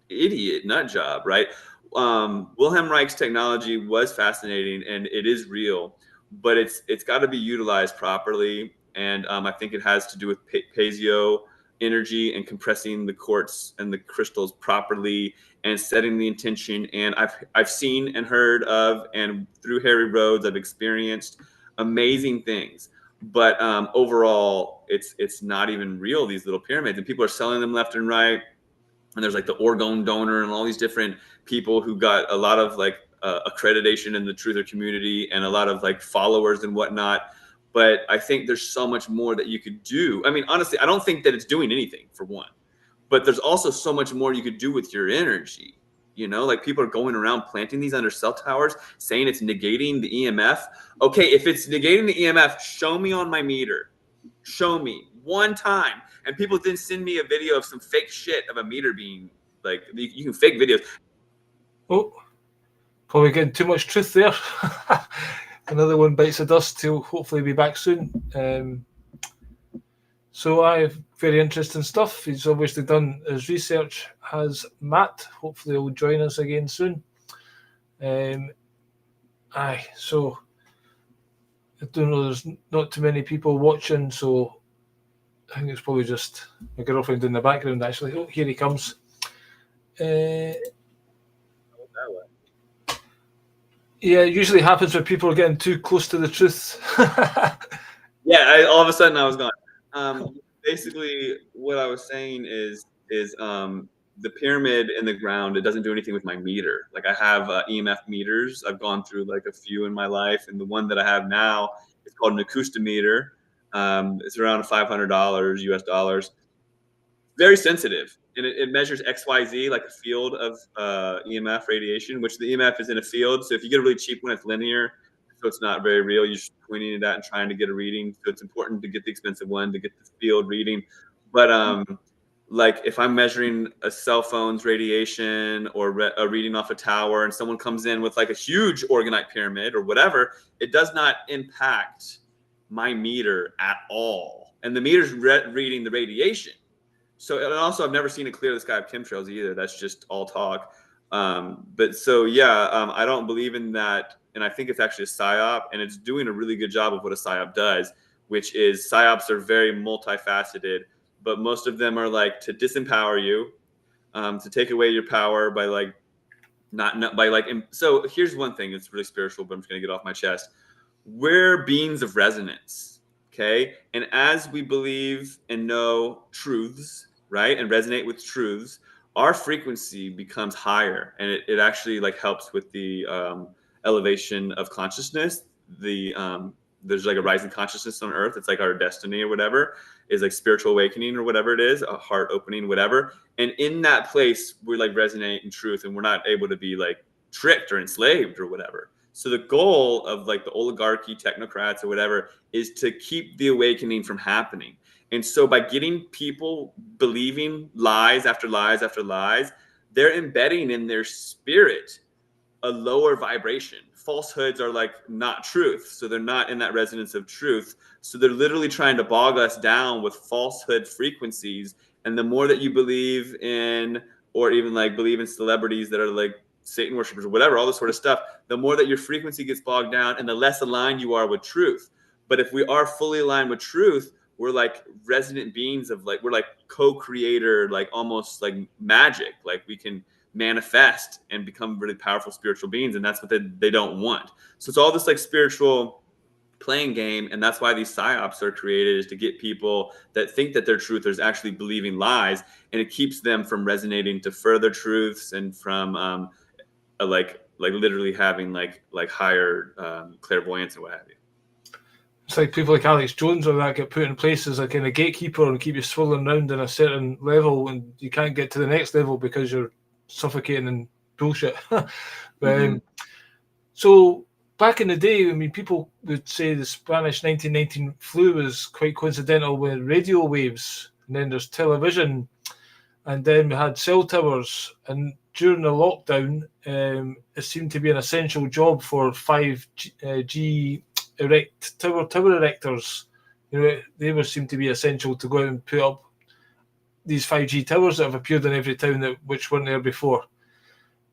idiot nut job, right? Wilhelm Reich's technology was fascinating and it is real, but it's got to be utilized properly. And I think it has to do with Pazio energy and compressing the quartz and the crystals properly and setting the intention. And I've seen and heard of, and through Harry Rhodes, I've experienced amazing things. But overall, it's not even real, these little pyramids, and people are selling them left and right. And there's like the orgone donor and all these different people who got a lot of like accreditation in the truther community and a lot of like followers and whatnot. But I think there's so much more that you could do. I mean, honestly, I don't think that it's doing anything, for one, but there's also so much more you could do with your energy. Like people are going around planting these under cell towers saying it's negating the EMF. Okay, if it's negating the EMF, show me on my meter. Show me one time. And people didn't send me a video of some fake shit of a meter being like, you can fake videos. Oh, probably getting too much truth there. Another one bites the dust. He'll hopefully be back soon. So I have very interesting stuff. He's obviously done his research. Has Matt? Hopefully he'll join us again soon. So I don't know. There's not too many people watching, so I think it's probably just my girlfriend in the background. Actually, oh, here he comes. Yeah, it usually happens when people are getting too close to the truth. Yeah, all of a sudden I was gone. Basically, what I was saying is the pyramid in the ground, it doesn't do anything with my meter. Like I have EMF meters. I've gone through like a few in my life, and the one that I have now is called an acoustometer. It's around $500 US dollars. Very sensitive, and it measures XYZ, like a field of EMF radiation, which the EMF is in a field. So if you get a really cheap one, it's linear, so it's not very real. You're just pointing it at and trying to get a reading. So it's important to get the expensive one to get the field reading. But like if I'm measuring a cell phone's radiation or a reading off a tower, and someone comes in with like a huge orgonite pyramid or whatever, it does not impact my meter at all. And the meter's reading the radiation. So, and also I've never seen it clear the sky of chemtrails either. That's just all talk. But so, yeah, I don't believe in that. And I think it's actually a PSYOP, and it's doing a really good job of what a PSYOP does, which is PSYOPs are very multifaceted, but most of them are like to disempower you, to take away your power by like, not by like, so here's one thing that's really spiritual, but I'm just going to get off my chest. We're beings of resonance. Okay. And as we believe and know truths, right, and resonate with truths, our frequency becomes higher, and it actually like helps with the elevation of consciousness, the there's like a rising consciousness on earth. It's like our destiny or whatever, is like spiritual awakening or whatever it is, a heart opening, whatever. And in that place, we like resonate in truth, and we're not able to be like tricked or enslaved or whatever. So the goal of like the oligarchy, technocrats or whatever, is to keep the awakening from happening. And so by getting people believing lies after lies after lies, they're embedding in their spirit a lower vibration. Falsehoods are like not truth. So they're not in that resonance of truth. So they're literally trying to bog us down with falsehood frequencies. And the more that you believe in, or even like believe in celebrities that are like Satan worshipers or whatever, all this sort of stuff, the more that your frequency gets bogged down and the less aligned you are with truth. But if we are fully aligned with truth, we're like resonant beings of like, we're like co-creator, like almost like magic. Like we can manifest and become really powerful spiritual beings. And that's what they don't want. So it's all this like spiritual playing game. And that's why these psyops are created, is to get people that think that they're truthers actually believing lies. And it keeps them from resonating to further truths and from like literally having like higher clairvoyance and what have you. It's like people like Alex Jones or that get put in place as a kind of gatekeeper and keep you swirling around in a certain level, and you can't get to the next level because you're suffocating in bullshit. So back in the day, I mean, people would say the Spanish 1919 flu was quite coincidental with radio waves, and then there's television, and then we had cell towers, and during the lockdown, it seemed to be an essential job for 5G tower erectors. You know, they were seem to be essential to go out and put up these 5G towers that have appeared in every town which weren't there before.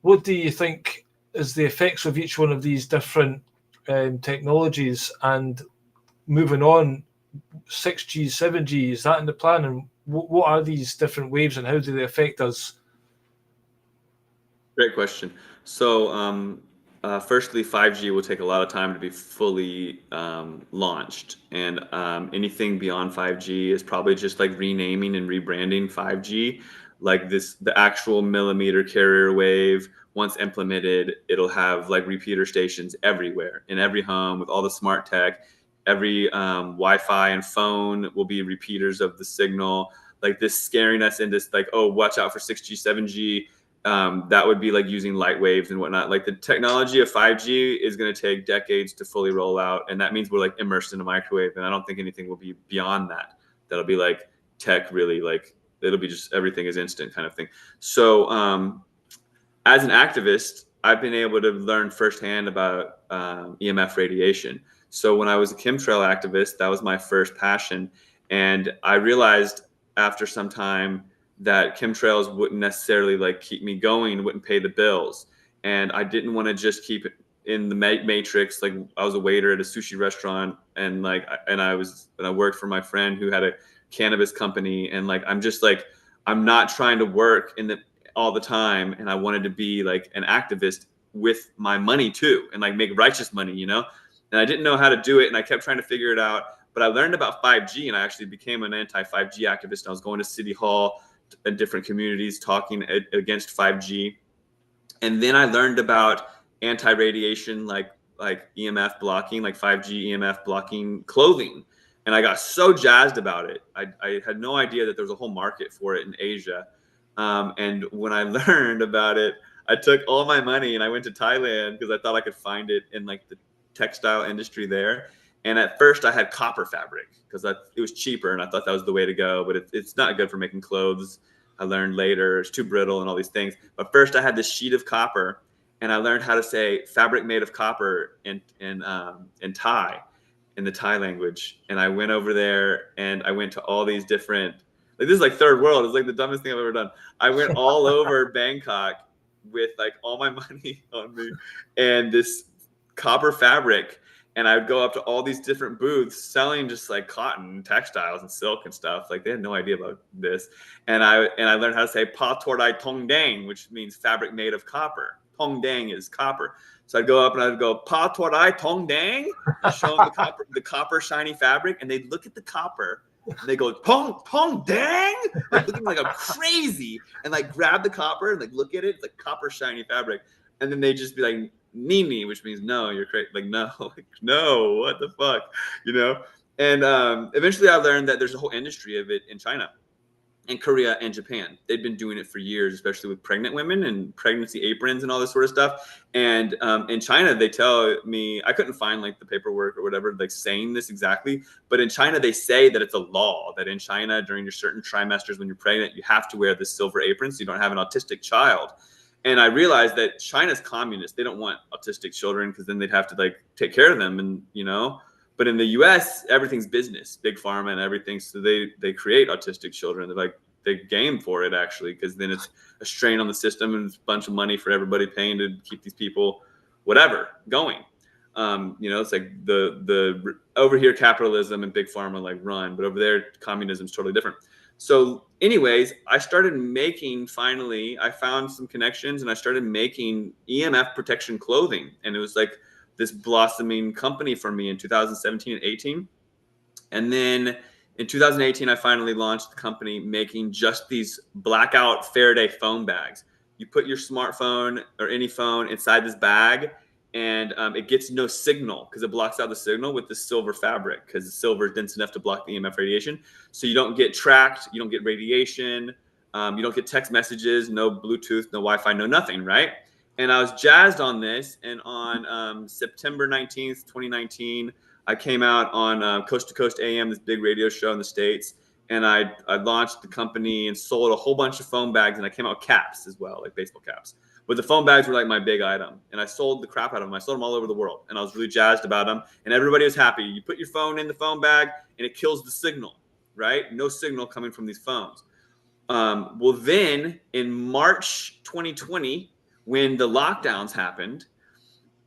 What do you think is the effects of each one of these different technologies? And moving on, 6G, 7G, is that in the plan? And what are these different waves and how do they affect us? Great question. So firstly, 5G will take a lot of time to be fully launched. And anything beyond 5G is probably just like renaming and rebranding 5G. Like the actual millimeter carrier wave, once implemented, it'll have like repeater stations everywhere in every home with all the smart tech. Every Wi-Fi and phone will be repeaters of the signal. Like this scaring us into like, oh, watch out for 6G, 7G. That would be like using light waves and whatnot. Like the technology of 5G is going to take decades to fully roll out. And that means we're like immersed in a microwave. And I don't think anything will be beyond that. That'll be like tech really, like it'll be just everything is instant kind of thing. So as an activist, I've been able to learn firsthand about EMF radiation. So when I was a chemtrail activist, that was my first passion. And I realized after some time that chemtrails wouldn't necessarily like keep me going, wouldn't pay the bills. And I didn't want to just keep it in the matrix. Like I was a waiter at a sushi restaurant and I worked for my friend who had a cannabis company. And like, I'm not trying to work all the time. And I wanted to be like an activist with my money too, and like make righteous money, you know? And I didn't know how to do it. And I kept trying to figure it out, but I learned about 5G and I actually became an anti-5G activist. I was going to City Hall and different communities talking against 5G. And then I learned about anti-radiation, like EMF blocking, like 5G EMF blocking clothing. And I got so jazzed about it. I had no idea that there was a whole market for it in Asia. And when I learned about it, I took all my money and I went to Thailand because I thought I could find it in like the textile industry there. And at first I had copper fabric because it was cheaper and I thought that was the way to go, but it's not good for making clothes. I learned later it's too brittle and all these things. But first I had this sheet of copper and I learned how to say fabric made of copper in Thai, in the Thai language. And I went over there and I went to all these different, like this is like third world. It's like the dumbest thing I've ever done. I went all over Bangkok with like all my money on me and this copper fabric. And I would go up to all these different booths selling just like cotton, textiles, and silk and stuff. Like they had no idea about this. And I learned how to say pa tordai tong dang, which means fabric made of copper. Tong dang is copper. So I'd go up and I'd go pa tordai tong dang, show them the copper shiny fabric, and they'd look at the copper and they go tong dang, like looking like I'm crazy, and like grab the copper and like look at it, it's like copper shiny fabric, and then they just be like, Nini, which means no, you're crazy. Like, no, like, no, what the fuck, you know? And eventually I learned that there's a whole industry of it in China and Korea and Japan. They've been doing it for years, especially with pregnant women and pregnancy aprons and all this sort of stuff. And in China, they tell me, I couldn't find like the paperwork or whatever, like saying this exactly, but in China, they say that it's a law that in China, during your certain trimesters when you're pregnant, you have to wear this silver apron so you don't have an autistic child. And I realized that China's communist. They don't want autistic children because then they'd have to like take care of them, and you know. But in the U.S., everything's business, big pharma and everything. So they create autistic children. They're like they game for it actually, because then it's a strain on the system and it's a bunch of money for everybody paying to keep these people, whatever, going. You know, it's like the over here capitalism and big pharma like run, but over there communism is totally different. So anyways, I started making, finally, I found some connections and I started making EMF protection clothing. And it was like this blossoming company for me in 2017 and 18. And then in 2018, I finally launched the company making just these blackout Faraday phone bags. You put your smartphone or any phone inside this bag, and it gets no signal because it blocks out the signal with the silver fabric, because the silver is dense enough to block the EMF radiation. So you don't get tracked, you don't get radiation, you don't get text messages, no Bluetooth, no Wi-Fi, no nothing, right? And I was jazzed on this. And on September 19th, 2019, I came out on Coast to Coast AM, this big radio show in the States. And I launched the company and sold a whole bunch of phone bags. And I came out with caps as well, like baseball caps. But the phone bags were like my big item. And I sold the crap out of them. I sold them all over the world. And I was really jazzed about them. And everybody was happy. You put your phone in the phone bag and it kills the signal, right? No signal coming from these phones. Well, then in March 2020, when the lockdowns happened,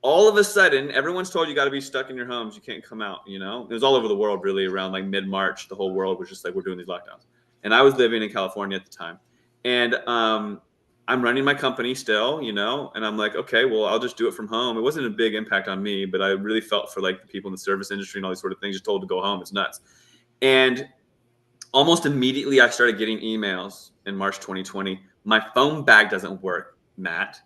all of a sudden, everyone's told you got to be stuck in your homes. You can't come out, you know? It was all over the world, really, around like mid-March. The whole world was just like, we're doing these lockdowns. And I was living in California at the time. And I'm running my company still, you know? And I'm like, okay, well, I'll just do it from home. It wasn't a big impact on me, but I really felt for like the people in the service industry and all these sort of things, just told to go home. It's nuts. And almost immediately, I started getting emails in March 2020. My phone bag doesn't work, Matt.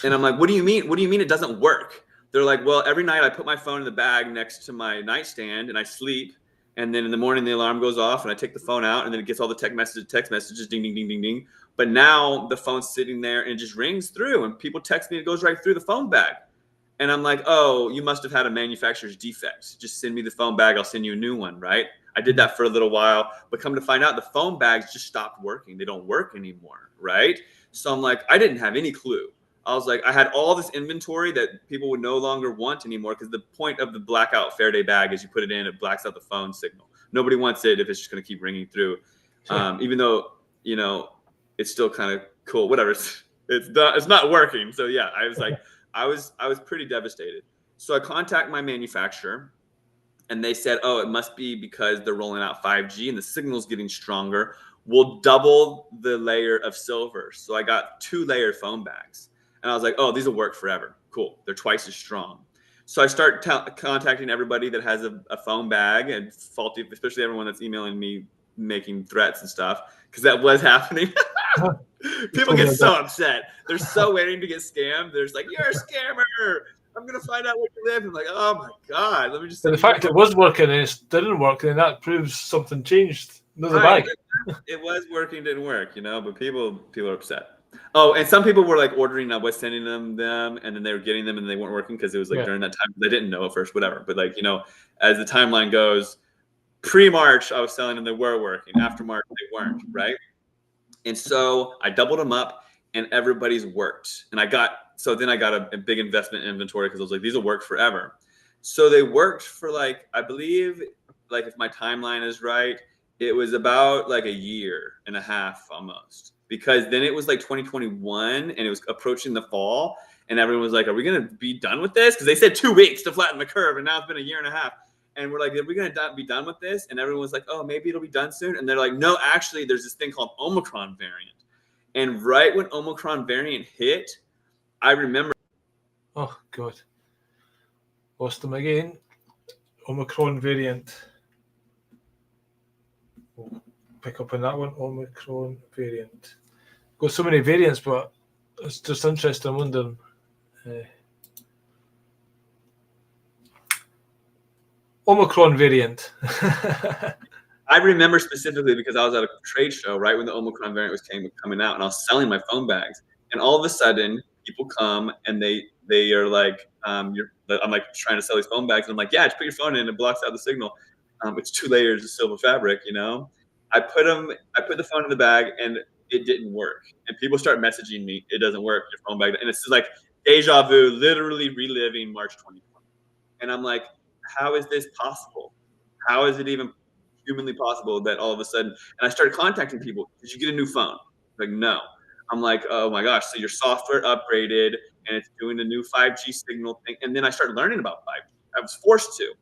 And I'm like, what do you mean? What do you mean it doesn't work? They're like, well, every night I put my phone in the bag next to my nightstand and I sleep. And then in the morning, the alarm goes off and I take the phone out and then it gets all the text messages, ding, ding, ding, ding, ding. But now the phone's sitting there and it just rings through and people text me, it goes right through the phone bag. And I'm like, oh, you must have had a manufacturer's defect. Just send me the phone bag. I'll send you a new one, right? I did that for a little while, but come to find out the phone bags just stopped working. They don't work anymore, right? So I'm like, I didn't have any clue. I was like, I had all this inventory that people would no longer want anymore, because the point of the blackout Faraday bag is you put it in, it blacks out the phone signal. Nobody wants it if it's just going to keep ringing through. Even though, you know, it's still kind of cool, whatever. It's not working. So yeah, I was like, I was pretty devastated. So I contact my manufacturer and they said, oh, it must be because they're rolling out 5G and the signal's getting stronger. We'll double the layer of silver. So I got 2-layer phone bags. And I was like, oh, these will work forever. Cool. They're twice as strong. So I start contacting everybody that has a phone bag, and faulty, especially everyone that's emailing me making threats and stuff, because that was happening. People get so upset. They're so waiting to get scammed. They're just like, you're a scammer. I'm going to find out where you live. I'm like, oh my God. Let me just. The fact it was working and it didn't work, then that proves something changed. Another bag. It was working, didn't work, you know, but people are upset. Oh, and some people were like ordering, I was sending them, and then they were getting them and they weren't working because it was like during that time. They didn't know at first, whatever. But like, you know, as the timeline goes, pre-March, I was selling them, they were working. After March, they weren't, right? And so I doubled them up and everybody's worked. And then I got a big investment inventory because I was like, these will work forever. So they worked for like, I believe, like if my timeline is right, it was about like a year and a half almost. Because then it was like 2021 and it was approaching the fall and everyone was like, are we going to be done with this? Because they said 2 weeks to flatten the curve and now it's been a year and a half. And we're like, are we going to be done with this? And everyone was like, oh, maybe it'll be done soon. And they're like, no, actually, there's this thing called Omicron variant. And right when Omicron variant hit, I remember. Oh, God. Lost them again. Omicron variant. We'll pick up on that one. Omicron variant. Got so many variants, but it's just interesting. I'm wondering. Omicron variant. I remember specifically because I was at a trade show right when the Omicron variant was coming out, and I was selling my phone bags, and all of a sudden people come and they are like, I'm like trying to sell these phone bags, and I'm like, yeah, just put your phone in, it blocks out the signal. It's 2 layers of silver fabric, you know. I put the phone in the bag, and it didn't work, and people start messaging me, it doesn't work, your phone bag, and it's just like deja vu, literally reliving March 2020, and I'm like, how is this possible? How is it even humanly possible that all of a sudden, and I started contacting people, did you get a new phone? Like, no. I'm like, oh my gosh, so your software upgraded and it's doing a new 5G signal thing. And then I started learning about 5G. I was forced to.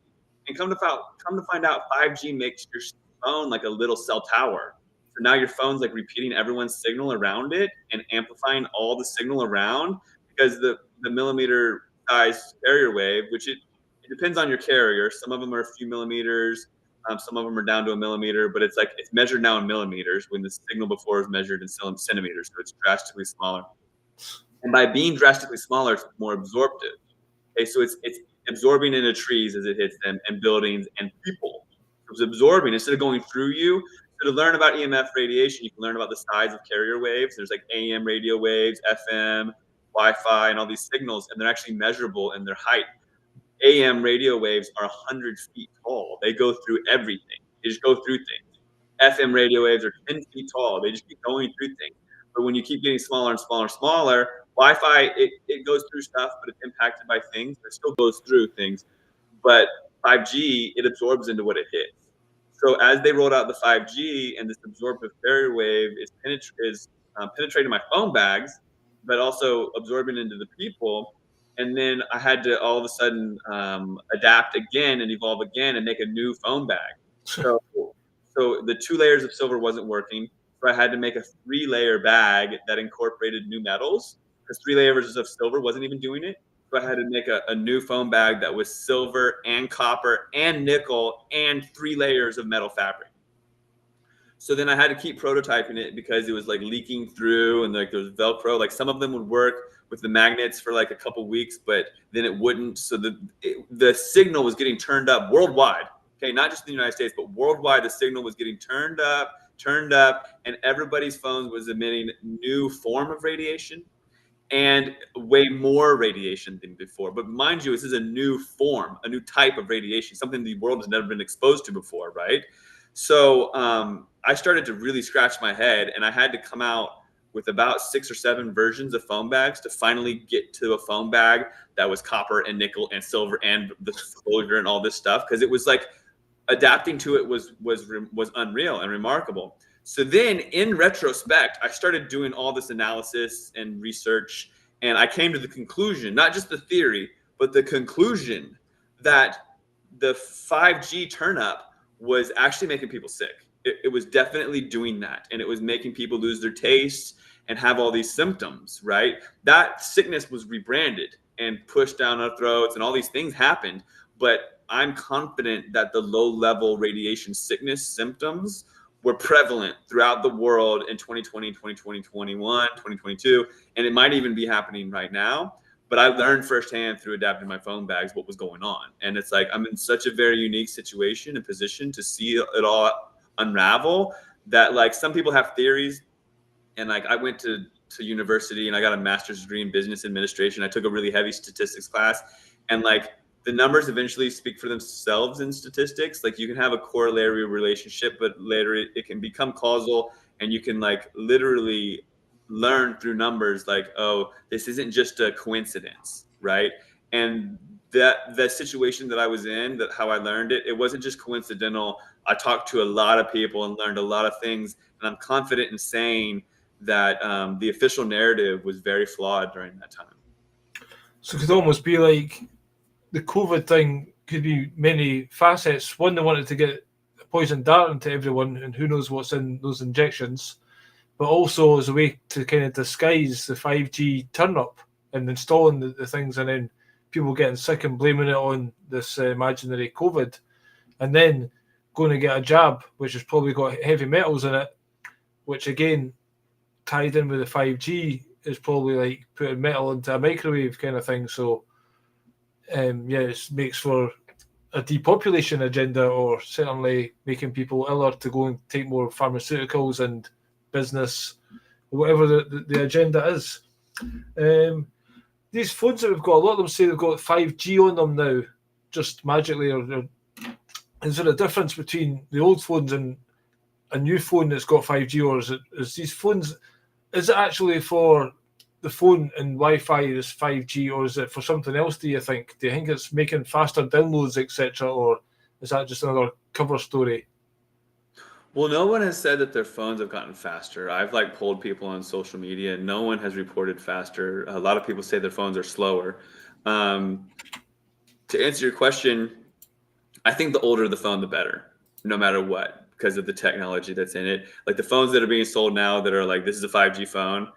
And come to find out 5G makes your phone like a little cell tower. So now your phone's like repeating everyone's signal around it and amplifying all the signal around because the millimeter size carrier wave, which it depends on your carrier. Some of them are a few millimeters, some of them are down to a millimeter, but it's measured now in millimeters when the signal before was measured in centimeters, so it's drastically smaller. And by being drastically smaller, it's more absorptive. Okay, so it's absorbing into trees as it hits them, and buildings and people. So it's absorbing instead of going through you. So to learn about EMF radiation, you can learn about the size of carrier waves. There's like AM radio waves, FM, Wi-Fi, and all these signals, and they're actually measurable in their height. AM radio waves are 100 feet tall. They go through everything. They just go through things. FM radio waves are 10 feet tall. They just keep going through things. But when you keep getting smaller and smaller and smaller, Wi-Fi, it goes through stuff, but it's impacted by things. It still goes through things. But 5G, it absorbs into what it hits. So as they rolled out the 5G and this absorptive carrier wave is penetrating my phone bags, but also absorbing into the people. And then I had to all of a sudden adapt again and evolve again and make a new phone bag. So the 2 layers of silver wasn't working. So I had to make a 3-layer bag that incorporated new metals because 3 layers of silver wasn't even doing it. So I had to make a new phone bag that was silver and copper and nickel and 3 layers of metal fabric. So then I had to keep prototyping it because it was like leaking through and like there was Velcro. Like some of them would work with the magnets for like a couple weeks, but then it wouldn't. So the signal was getting turned up worldwide. Okay, not just in the United States, but worldwide, the signal was getting turned up, and everybody's phones was emitting new form of radiation and way more radiation than before. But mind you, this is a new form, a new type of radiation, something the world has never been exposed to before, right? So I started to really scratch my head, and I had to come out with about 6 or 7 versions of phone bags to finally get to a phone bag that was copper and nickel and silver and the disclosure and all this stuff, because it was like adapting to it was unreal and remarkable. So then in retrospect, I started doing all this analysis and research, and I came to the conclusion, not just the theory, but the conclusion that the 5G turn up was actually making people sick. It was definitely doing that, and it was making people lose their taste and have all these symptoms, right? That sickness was rebranded and pushed down our throats, and all these things happened, but I'm confident that the low-level radiation sickness symptoms were prevalent throughout the world in 2020, 2020, 2021, 2022, and it might even be happening right now. But I learned firsthand through adapting my phone bags what was going on. And it's like I'm in such a very unique situation and position to see it all unravel that like some people have theories. And like I went to university and I got a master's degree in business administration. I took a really heavy statistics class, and like the numbers eventually speak for themselves in statistics. Like you can have a corollary relationship, but later it can become causal, and you can like literally learn through numbers like, oh, this isn't just a coincidence, right? And that situation that I was in, that how I learned it, it wasn't just coincidental. I talked to a lot of people and learned a lot of things, and I'm confident in saying that the official narrative was very flawed during that time. So it could almost be like the COVID thing could be many facets. One, they wanted to get a poison dart into everyone, and who knows what's in those injections, but also as a way to kind of disguise the 5G turn up and installing the things, and then people getting sick and blaming it on this imaginary COVID, and then going to get a jab, which has probably got heavy metals in it, which again, tied in with the 5G, is probably like putting metal into a microwave kind of thing. So, yeah, it makes for a depopulation agenda, or certainly making people iller to go and take more pharmaceuticals and business, whatever the agenda is. These phones that we've got, a lot of them say they've got 5G on them now, just magically. Or is there a difference between the old phones and a new phone that's got 5G, or is these phones, is it actually for the phone and Wi-Fi is 5G, or is it for something else, do you think? Do you think it's making faster downloads, etc., or is that just another cover story? Well, no one has said that their phones have gotten faster. I've polled people on social media, and no one has reported faster. A lot of people say their phones are slower. To answer your question, I think the older the phone, the better, no matter what, because of the technology that's in it. Like the phones that are being sold now that are like, this is a 5G phone,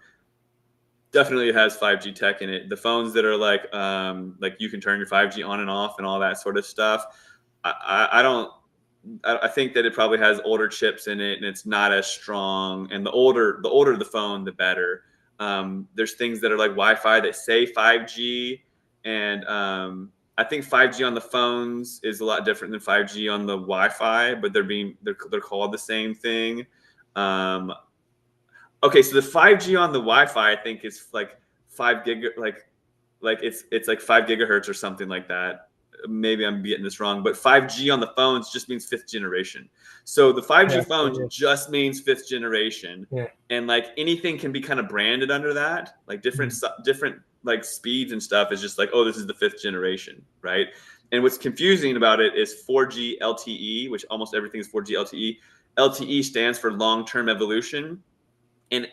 definitely has 5G tech in it. The phones that are like you can turn your 5G on and off and all that sort of stuff, I think that it probably has older chips in it and it's not as strong. And the older the phone, the better. There's things that are like Wi-Fi that say 5G, and I think 5G on the phones is a lot different than 5G on the Wi-Fi, but they're called the same thing. Okay, so the 5G on the Wi-Fi, I think is like 5 gig, it's like 5 gigahertz or something like that. Maybe I'm getting this wrong, but 5G on the phones just means 5th generation. So the 5G phone just means 5th generation, and like anything can be kind of branded under that, like different like speeds and stuff is just like, oh, this is the 5th generation, right? And what's confusing about it is 4G LTE, which almost everything is 4G LTE. LTE stands for long-term evolution. And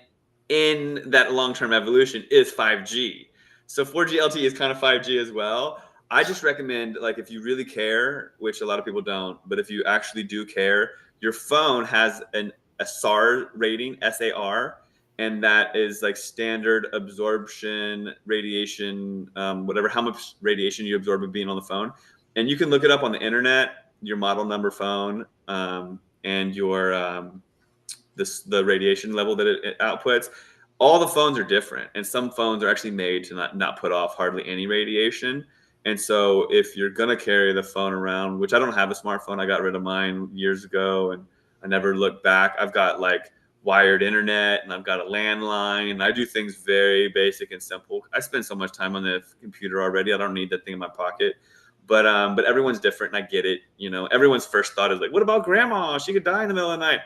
in that long-term evolution is 5G. So 4G LTE is kind of 5G as well. I just recommend, like, if you really care, which a lot of people don't, but if you actually do care, your phone has a SAR rating, SAR, and that is like standard absorption radiation, whatever, how much radiation you absorb of being on the phone. And you can look it up on the internet, your model number phone, and your the radiation level that it outputs. All the phones are different, and some phones are actually made to not put off hardly any radiation. And so if you're gonna carry the phone around, which I don't have a smartphone, I got rid of mine years ago and I never looked back. I've got like wired internet and I've got a landline, and I do things very basic and simple. I spend so much time on the computer already, I don't need that thing in my pocket. But everyone's different, and I get it. You know, everyone's first thought is like, what about grandma? She could die in the middle of the night.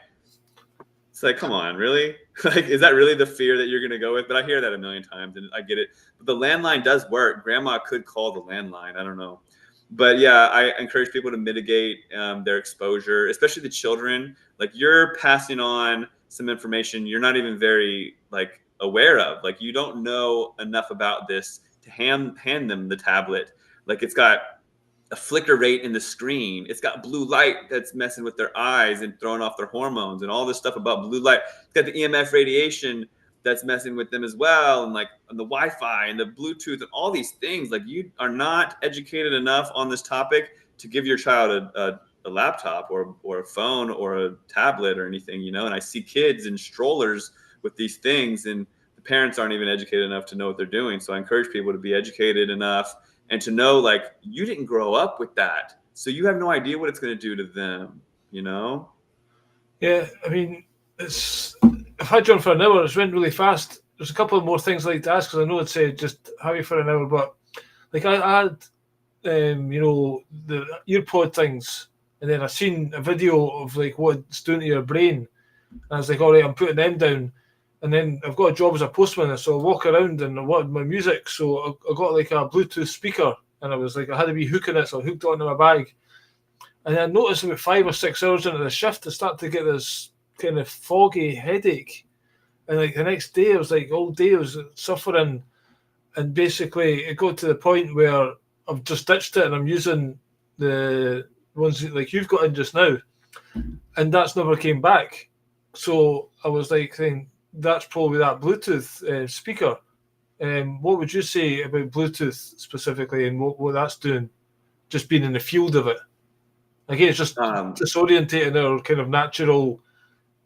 It's like, come on, really? Like, is that really the fear that you're going to go with? But I hear that a million times, and I get it. But the landline does work. Grandma could call the landline. I don't know. But yeah, I encourage people to mitigate their exposure, especially the children. Like, you're passing on some information you're not even very like aware of. Like, you don't know enough about this to hand them the tablet. Like, it's got a flicker rate in the screen. It's got blue light that's messing with their eyes and throwing off their hormones and all this stuff about blue light. It's got the EMF radiation that's messing with them as well, and like the Wi-Fi and the Bluetooth and all these things. Like, you are not educated enough on this topic to give your child a laptop or a phone or a tablet or anything, you know. And I see kids in strollers with these things, and the parents aren't even educated enough to know what they're doing. So I encourage people to be educated enough and to know, like, you didn't grow up with that, so you have no idea what it's going to do to them, you know? Yeah, I mean, I've had you on for an hour. It's went really fast. There's a couple of more things I'd like to ask, because I know it said just have you for an hour, but like I had, you know, the earpod things, and then I seen a video of like what it's doing to your brain, and I was like, all right, I'm putting them down. And then I've got a job as a postman, so I walk around and I want my music. So I got like a Bluetooth speaker, and I was like, I had to be hooking it, so I hooked it onto my bag. And I noticed about 5 or 6 hours into the shift, I started to get this kind of foggy headache. And like the next day, I was like, all day I was suffering. And basically, it got to the point where I've just ditched it and I'm using the ones that, like you've got in just now. And that's never came back. So I was like saying, that's probably that Bluetooth speaker. What would you say about Bluetooth specifically, and what that's doing, just being in the field of it? Again, it's just disorientating our kind of natural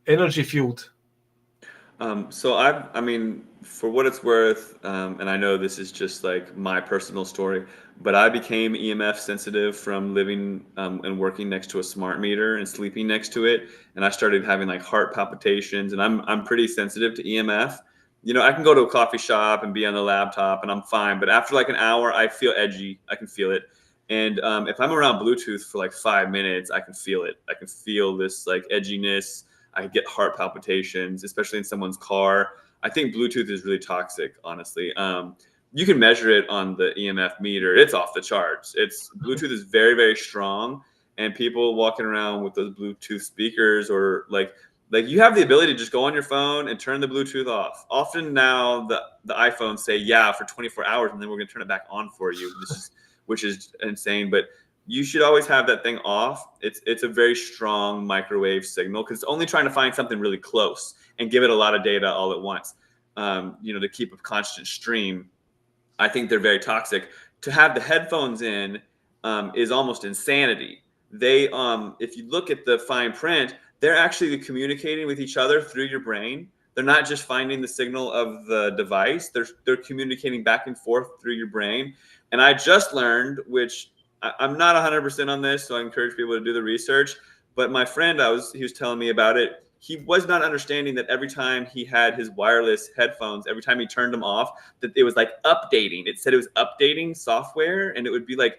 energy field. I mean, for what it's worth, and I know this is just like my personal story, but I became EMF sensitive from living and working next to a smart meter and sleeping next to it, and I started having like heart palpitations, and I'm pretty sensitive to EMF. You know, I can go to a coffee shop and be on the laptop, and I'm fine, but after like an hour, I feel edgy. I can feel it. And if I'm around Bluetooth for like 5 minutes, I can feel it. I can feel this like edginess. I get heart palpitations, especially in someone's car. I think Bluetooth is really toxic, honestly. You can measure it on the EMF meter. It's off the charts. It's Bluetooth is very, very strong, and people walking around with those Bluetooth speakers or like you have the ability to just go on your phone and turn the Bluetooth off. Often now the iPhones say yeah for 24 hours, and then we're going to turn it back on for you. Which is insane, but you should always have that thing off. It's a very strong microwave signal because it's only trying to find something really close and give it a lot of data all at once. To keep a constant stream. I think they're very toxic. To have the headphones in is almost insanity. If you look at the fine print, they're actually communicating with each other through your brain. They're not just finding the signal of the device. They're communicating back and forth through your brain. And I just learned, which I'm not 100% on this, so I encourage people to do the research. But my friend, he was telling me about it. He was not understanding that every time he had his wireless headphones, every time he turned them off, that it was like updating. It said it was updating software, and it would be like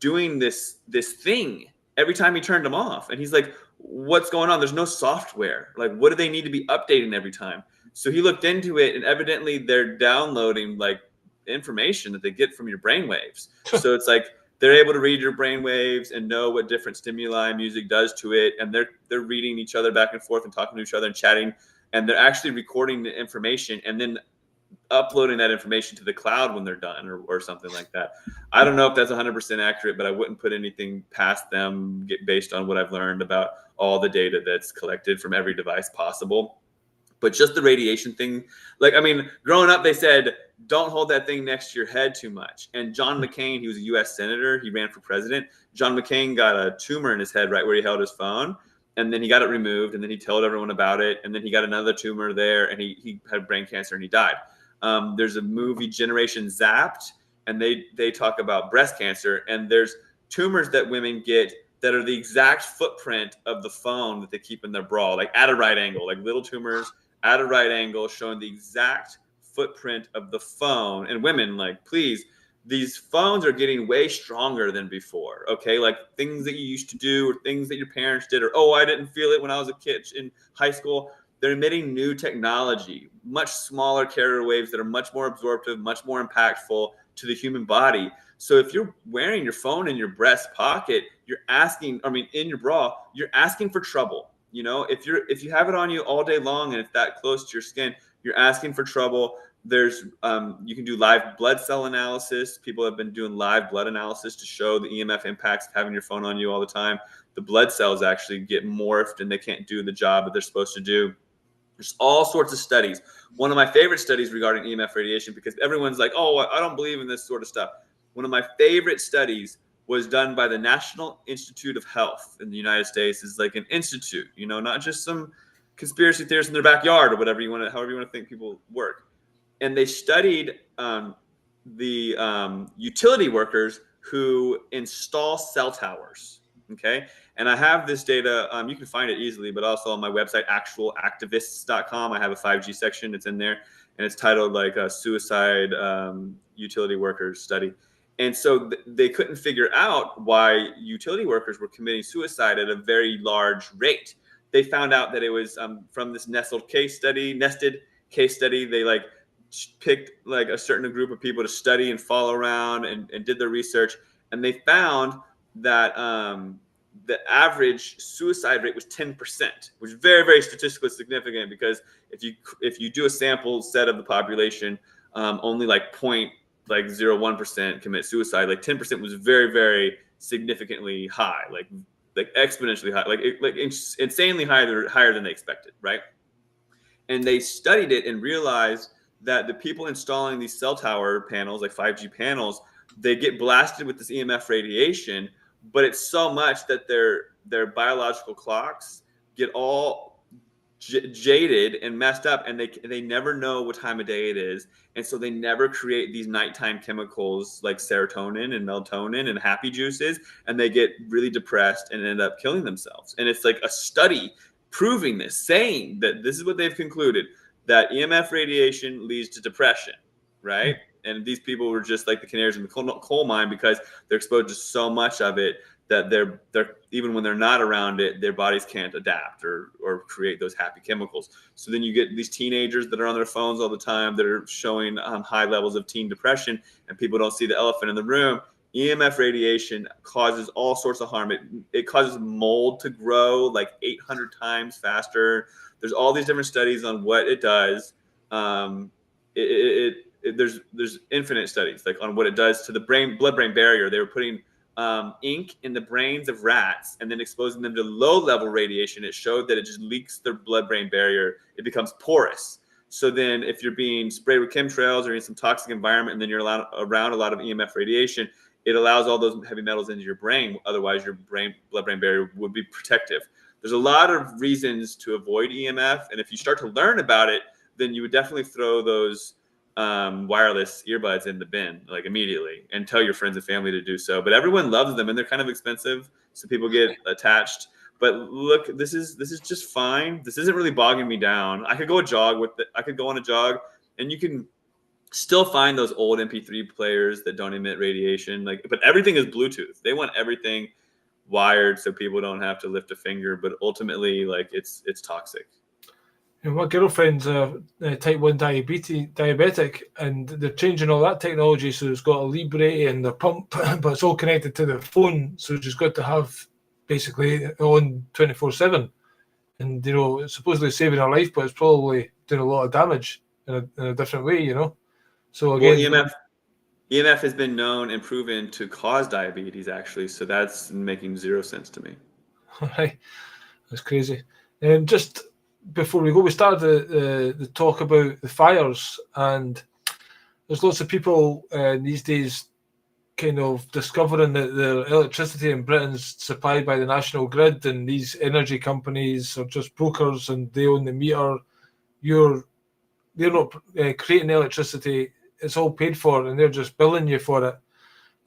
doing this thing every time he turned them off. And he's like, what's going on? There's no software. Like, what do they need to be updating every time? So he looked into it, and evidently they're downloading like information that they get from your brainwaves. So it's like they're able to read your brainwaves and know what different stimuli music does to it, and they're reading each other back and forth and talking to each other and chatting, and they're actually recording the information and then uploading that information to the cloud when they're done or something like that. I don't know if that's 100% accurate, but I wouldn't put anything past them based on what I've learned about all the data that's collected from every device possible. But just the radiation thing, like, I mean, growing up, they said, don't hold that thing next to your head too much. And John McCain, he was a US senator, he ran for president. John McCain got a tumor in his head right where he held his phone. And then he got it removed, and then he told everyone about it. And then he got another tumor there, and he had brain cancer, and he died. There's a movie, Generation Zapped, and they talk about breast cancer. And there's tumors that women get that are the exact footprint of the phone that they keep in their bra, like at a right angle, like little tumors at a right angle, showing the exact footprint of the phone. And women, like, please, these phones are getting way stronger than before. Okay, like things that you used to do or things that your parents did, or oh, I didn't feel it when I was a kid in high school. They're emitting new technology, much smaller carrier waves that are much more absorptive, much more impactful to the human body. So if you're wearing your phone in your breast pocket, you're asking, I mean, in your bra, you're asking for trouble. You know, if you have it on you all day long and it's that close to your skin, you're asking for trouble. There's you can do live blood cell analysis. People have been doing live blood analysis to show the EMF impacts of having your phone on you all the time. The blood cells actually get morphed and they can't do the job that they're supposed to do. There's all sorts of studies. One of my favorite studies regarding EMF radiation, because everyone's like, oh, I don't believe in this sort of stuff. One of my favorite studies was done by the National Institute of Health in the United States. Is like an institute, you know, not just some conspiracy theorists in their backyard or whatever however you want to think people work. And they studied the utility workers who install cell towers. Okay. And I have this data. You can find it easily, but also on my website, actualactivists.com. I have a 5G section. It's in there, and it's titled like a suicide utility workers study. And so they couldn't figure out why utility workers were committing suicide at a very large rate. They found out that it was from this nested case study. They like picked like a certain group of people to study and follow around and did their research, and they found that the average suicide rate was 10%, which is very, very statistically significant, because if you do a sample set of the population, only like 0.01% commit suicide. Like 10% was very, very significantly high, like exponentially high, like insanely higher than they expected, right? And they studied it and realized that the people installing these cell tower panels, like 5G panels, they get blasted with this EMF radiation, but it's so much that their biological clocks get all jaded and messed up, and they never know what time of day it is, and so they never create these nighttime chemicals like serotonin and melatonin and happy juices, and they get really depressed and end up killing themselves. And it's like a study proving this, saying that this is what they've concluded, that EMF radiation leads to depression, right? And these people were just like the canaries in the coal mine, because they're exposed to so much of it that they're even when they're not around it, their bodies can't adapt or create those happy chemicals. So then you get these teenagers that are on their phones all the time that are showing high levels of teen depression, and people don't see the elephant in the room. EMF radiation causes all sorts of harm. It causes mold to grow like 800 times faster. There's all these different studies on what it does. There's infinite studies like on what it does to the blood-brain barrier. They were putting ink in the brains of rats and then exposing them to low-level radiation. It showed that it just leaks their blood-brain barrier. It becomes porous. So then if you're being sprayed with chemtrails or in some toxic environment, and then you're around a lot of EMF radiation, it allows all those heavy metals into your brain. Otherwise, your blood-brain barrier would be protective. There's a lot of reasons to avoid EMF. And if you start to learn about it, then you would definitely throw those wireless earbuds in the bin like immediately, and tell your friends and family to do so. But everyone loves them, and they're kind of expensive, so people get attached. But look, this is just fine. This isn't really bogging me down. I could go on a jog, and you can still find those old MP3 players that don't emit radiation. But everything is Bluetooth. They want everything wired so people don't have to lift a finger. But ultimately, like it's toxic. And my girlfriend's type 1 diabetic, and they're changing all that technology. So it's got a Libre and the pump, but it's all connected to the phone. So she's got to have basically on 24/7. And, it's supposedly saving her life, but it's probably doing a lot of damage in a different way, So again, well, EMF has been known and proven to cause diabetes, actually. So that's making zero sense to me. Right, that's crazy. Just before we go, we started the talk about the fires, and there's lots of people these days kind of discovering that the electricity in Britain's supplied by the national grid, and these energy companies are just brokers and they own the meter. They're not creating electricity; it's all paid for, and they're just billing you for it,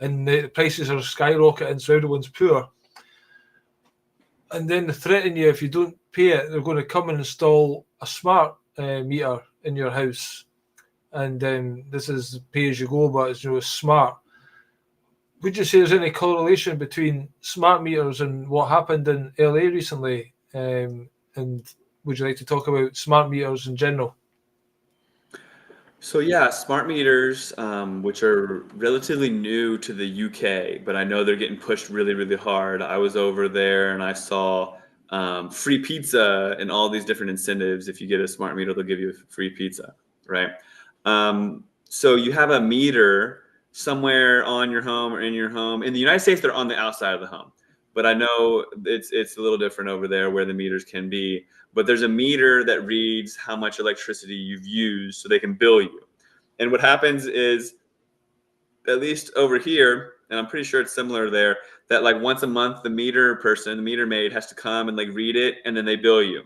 and the prices are skyrocketing, so everyone's poor. And then they threaten you if you don't pay it, they're going to come and install a smart meter in your house. And this is pay as you go, but it's smart. Would you say there's any correlation between smart meters and what happened in LA recently? And would you like to talk about smart meters in general? So yeah, smart meters, which are relatively new to the UK, but I know they're getting pushed really, really hard. I was over there and I saw free pizza and all these different incentives. If you get a smart meter, they'll give you free pizza, right? So you have a meter somewhere on your home or in your home. In the United States, they're on the outside of the home, but I know it's a little different over there where the meters can be. But there's a meter that reads how much electricity you've used so they can bill you. And what happens is, at least over here, and I'm pretty sure it's similar there, that like once a month, the meter maid has to come and like read it, and then they bill you.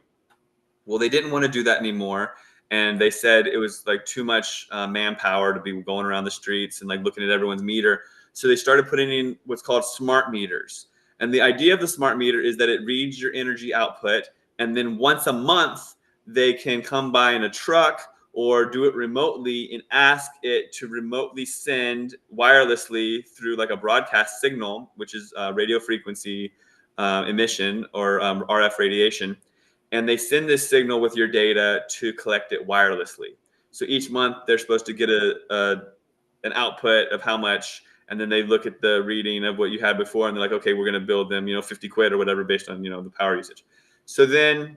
Well, they didn't want to do that anymore. And they said it was like too much manpower to be going around the streets and like looking at everyone's meter. So they started putting in what's called smart meters. And the idea of the smart meter is that it reads your energy output, and then once a month, they can come by in a truck or do it remotely and ask it to remotely send wirelessly through like a broadcast signal, which is radio frequency emission or RF radiation. And they send this signal with your data to collect it wirelessly. So each month they're supposed to get an output of how much, and then they look at the reading of what you had before, and they're like, okay, we're going to bill them, 50 quid or whatever based on, the power usage. So then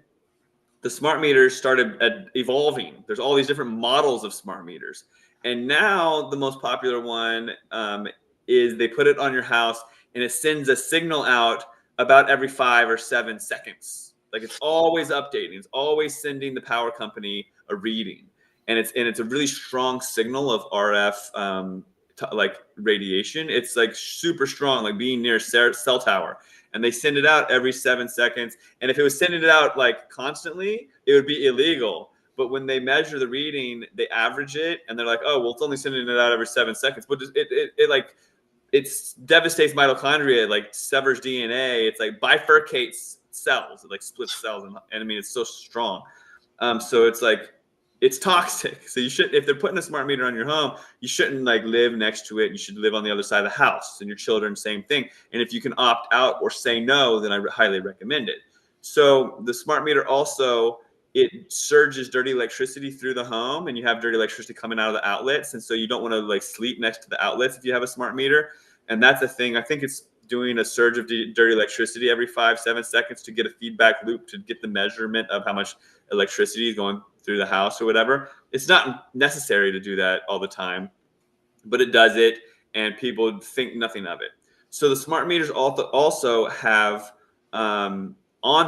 the smart meters started evolving. There's all these different models of smart meters. And now the most popular one is they put it on your house and it sends a signal out about every 5 or 7 seconds. Like it's always updating. It's always sending the power company a reading. And it's a really strong signal of RF like radiation. It's like super strong, like being near a cell tower. and they send it out every 7 seconds. And if it was sending it out like constantly, it would be illegal. But when they measure the reading, they average it, and they're like, oh, well, it's only sending it out every 7 seconds. But it like, it devastates mitochondria, it like severs DNA, it's like bifurcates cells, it like splits cells, and I mean, it's so strong. So it's like, it's toxic. So you should, if they're putting a smart meter on your home, you shouldn't like live next to it. You should live on the other side of the house, and your children, same thing. And if you can opt out or say no, then I highly recommend it. So the smart meter also, it surges dirty electricity through the home, and you have dirty electricity coming out of the outlets. And so you don't want to like sleep next to the outlets if you have a smart meter. And that's a thing. I think it's doing a surge of dirty electricity every 5-7 seconds to get a feedback loop to get the measurement of how much electricity is going through the house or whatever. It's not necessary to do that all the time, but it does it, and people think nothing of it. So the smart meters also have on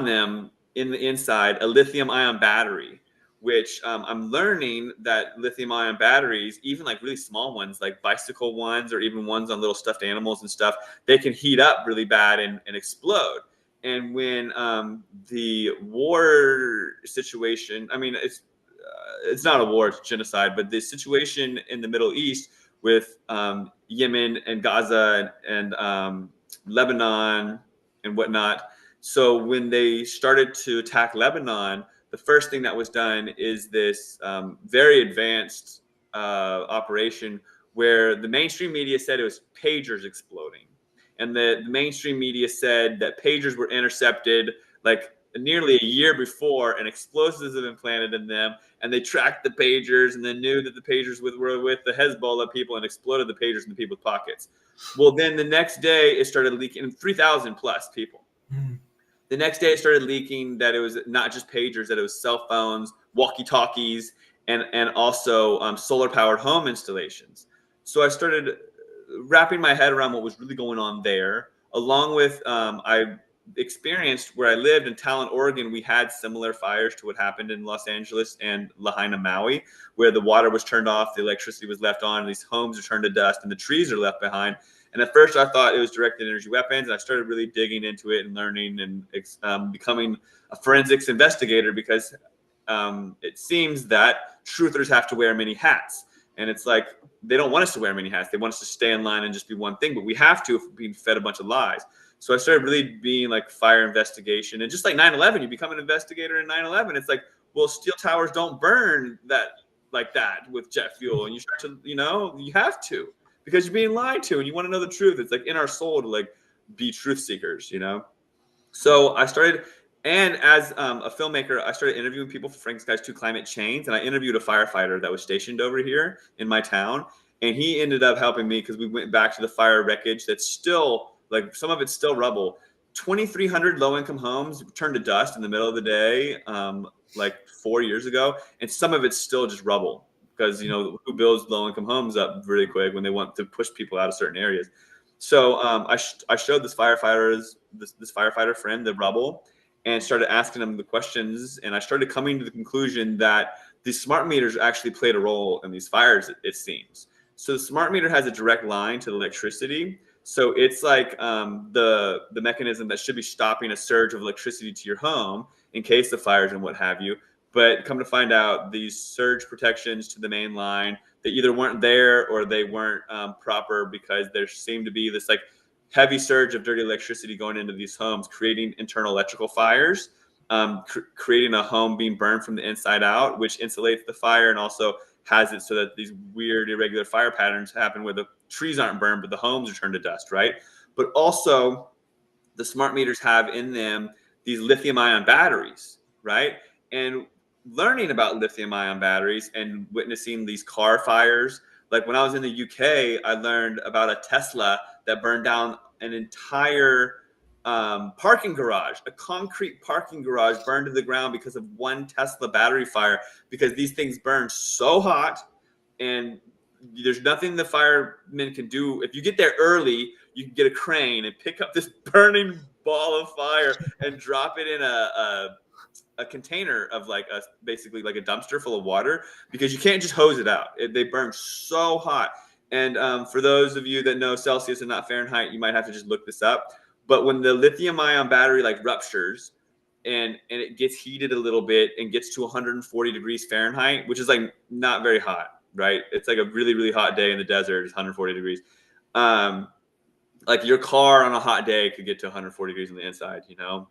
them in the inside a lithium ion battery, which I'm learning that lithium ion batteries, even like really small ones, like bicycle ones or even ones on little stuffed animals and stuff, they can heat up really bad and explode. And when the war situation, I mean, it's not a war, it's genocide, but the situation in the Middle East with Yemen and Gaza and Lebanon and whatnot. So when they started to attack Lebanon, the first thing that was done is this very advanced operation where the mainstream media said it was pagers exploding. And the mainstream media said that pagers were intercepted like nearly a year before, and explosives have been planted in them. And they tracked the pagers, and then knew that the pagers were with the Hezbollah people, and exploded the pagers in the people's pockets. Well, then the next day it started leaking, 3,000 plus people. The next day it started leaking that it was not just pagers, that it was cell phones, walkie-talkies, and also solar-powered home installations. So I started wrapping my head around what was really going on there, along with I experienced where I lived in Talent, Oregon. We had similar fires to what happened in Los Angeles and Lahaina, Maui, where the water was turned off, the electricity was left on, and these homes are turned to dust, and the trees are left behind. And at first I thought it was directed energy weapons, and I started really digging into it and learning and becoming a forensics investigator, because it seems that truthers have to wear many hats. And it's like, they don't want us to wear many hats. They want us to stay in line and just be one thing, but we have to if we're being fed a bunch of lies. So I started really being like fire investigation. And just like 9/11, you become an investigator in 9/11. It's like, well, steel towers don't burn that like that with jet fuel. And you start to, you have to, because you're being lied to and you want to know the truth. It's like in our soul to like be truth seekers, So I started, and as a filmmaker, I started interviewing people for Frank Skies 2 Climate Change. And I interviewed a firefighter that was stationed over here in my town. And he ended up helping me because we went back to the fire wreckage that's still, like, some of it's still rubble. 2,300 low-income homes turned to dust in the middle of the day, like 4 years ago. And some of it's still just rubble because, who builds low-income homes up really quick when they want to push people out of certain areas. So I showed this firefighter friend the rubble, and started asking him the questions. And I started coming to the conclusion that these smart meters actually played a role in these fires, it seems. So the smart meter has a direct line to the electricity. So it's like the mechanism that should be stopping a surge of electricity to your home in case of fires and what have you. But come to find out, these surge protections to the main line, they either weren't there or they weren't proper, because there seemed to be this like heavy surge of dirty electricity going into these homes, creating internal electrical fires, creating a home being burned from the inside out, which insulates the fire and also has it so that these weird irregular fire patterns happen where the trees aren't burned, but the homes are turned to dust, right? But also the smart meters have in them these lithium ion batteries, right? And learning about lithium ion batteries and witnessing these car fires, like when I was in the UK, I learned about a Tesla that burned down an entire parking garage, a concrete parking garage burned to the ground because of one Tesla battery fire, because these things burn so hot and there's nothing the firemen can do. If you get there early, you can get a crane and pick up this burning ball of fire and drop it in a container of basically like a dumpster full of water, because you can't just hose it out. They burn so hot. And for those of you that know Celsius and not Fahrenheit, you might have to just look this up. But when the lithium ion battery like ruptures and it gets heated a little bit and gets to 140 degrees Fahrenheit, which is like not very hot, right? It's like a really, really hot day in the desert. It's 140 degrees. Like your car on a hot day could get to 140 degrees on the inside, you know.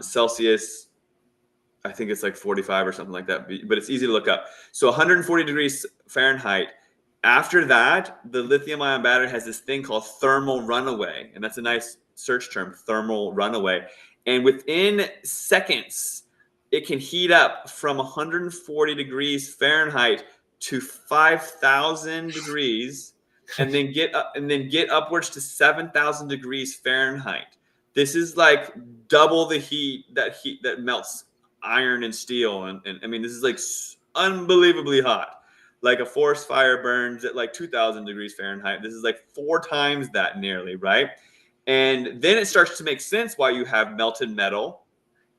Celsius, I think it's like 45 or something like that, but it's easy to look up. So 140 degrees Fahrenheit. After that, the lithium ion battery has this thing called thermal runaway. And that's a nice search term, thermal runaway. And within seconds, it can heat up from 140 degrees Fahrenheit to 5,000 degrees and then get upwards to 7,000 degrees Fahrenheit. This is like double the heat that melts iron and steel. And I mean, this is like unbelievably hot. Like a forest fire burns at like 2,000 degrees Fahrenheit. This is like 4 times that nearly, right? And then it starts to make sense why you have melted metal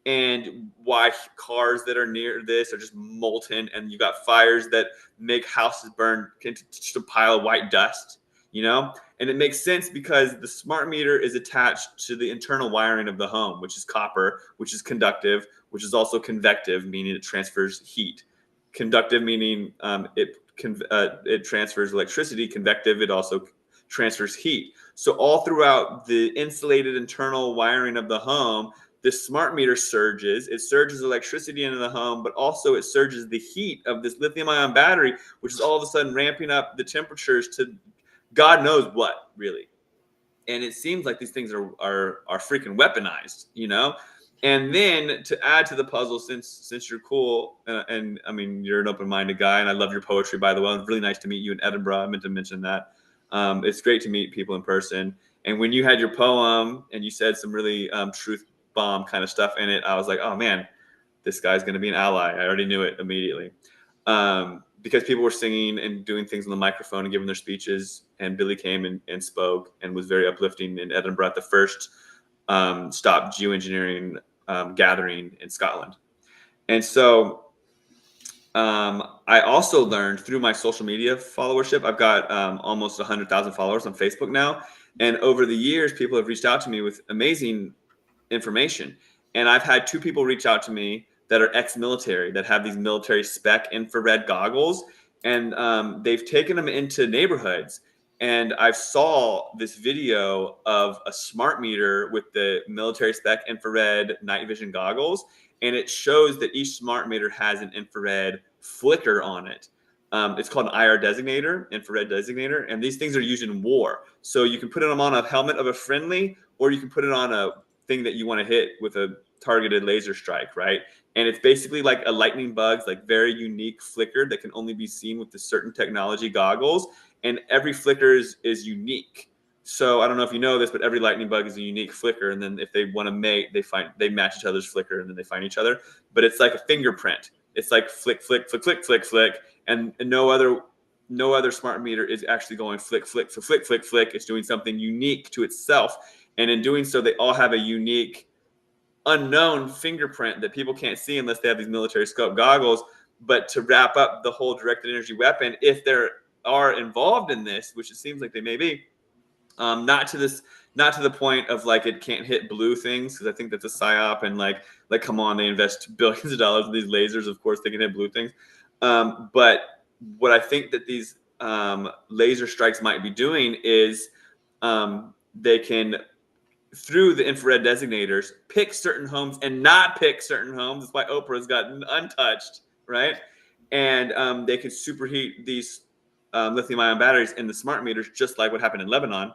and why cars that are near this are just molten, and you got fires that make houses burn into just a pile of white dust, you know? And it makes sense because the smart meter is attached to the internal wiring of the home, which is copper, which is conductive, which is also convective, meaning it transfers heat. Conductive meaning it transfers electricity. Convective, it also transfers heat. So all throughout the insulated internal wiring of the home, this smart meter surges. It surges electricity into the home, but also it surges the heat of this lithium ion battery, which is all of a sudden ramping up the temperatures to God knows what, really. And it seems like these things are freaking weaponized, you know. And then to add to the puzzle, since you're cool, and I mean you're an open-minded guy, and I love your poetry, by the way. It's really nice to meet you in Edinburgh. I meant to mention that. It's great to meet people in person. And when you had your poem and you said some really truth bomb kind of stuff in it, I was like, oh man, this guy's going to be an ally. I already knew it immediately. Because people were singing and doing things on the microphone and giving their speeches, and Billy came and spoke and was very uplifting in Edinburgh at the first stop Geo-Engineering gathering in Scotland. And so I also learned through my social media followership. I've got almost 100,000 followers on Facebook now. And over the years, people have reached out to me with amazing information. And I've had 2 people reach out to me that are ex-military, that have these military spec infrared goggles. And they've taken them into neighborhoods. And I saw this video of a smart meter with the military spec infrared night vision goggles. And it shows that each smart meter has an infrared flicker on it. It's called an IR designator, infrared designator. And these things are used in war. So you can put them on a helmet of a friendly, or you can put it on a thing that you want to hit with a targeted laser strike, right? And it's basically like a lightning bug's like very unique flicker that can only be seen with the certain technology goggles. And every flicker is unique. So I don't know if you know this, but every lightning bug is a unique flicker. And then if they want to mate, they match each other's flicker, and then they find each other. But it's like a fingerprint. It's like flick, flick, flick, flick, flick, flick. And no other smart meter is actually going flick, flick, flick, flick, flick, flick. It's doing something unique to itself. And in doing so, they all have a unique unknown fingerprint that people can't see unless they have these military scope goggles. But to wrap up the whole directed energy weapon, if they are involved in this, which it seems like they may be, not to the point of like it can't hit blue things, because I think that's a psyop, and like come on, they invest billions of dollars in these lasers. Of course, they can hit blue things. But what I think that these laser strikes might be doing is they can, through the infrared designators, pick certain homes and not pick certain homes. That's why Oprah's gotten untouched, right? And they can superheat these lithium-ion batteries in the smart meters, just like what happened in Lebanon,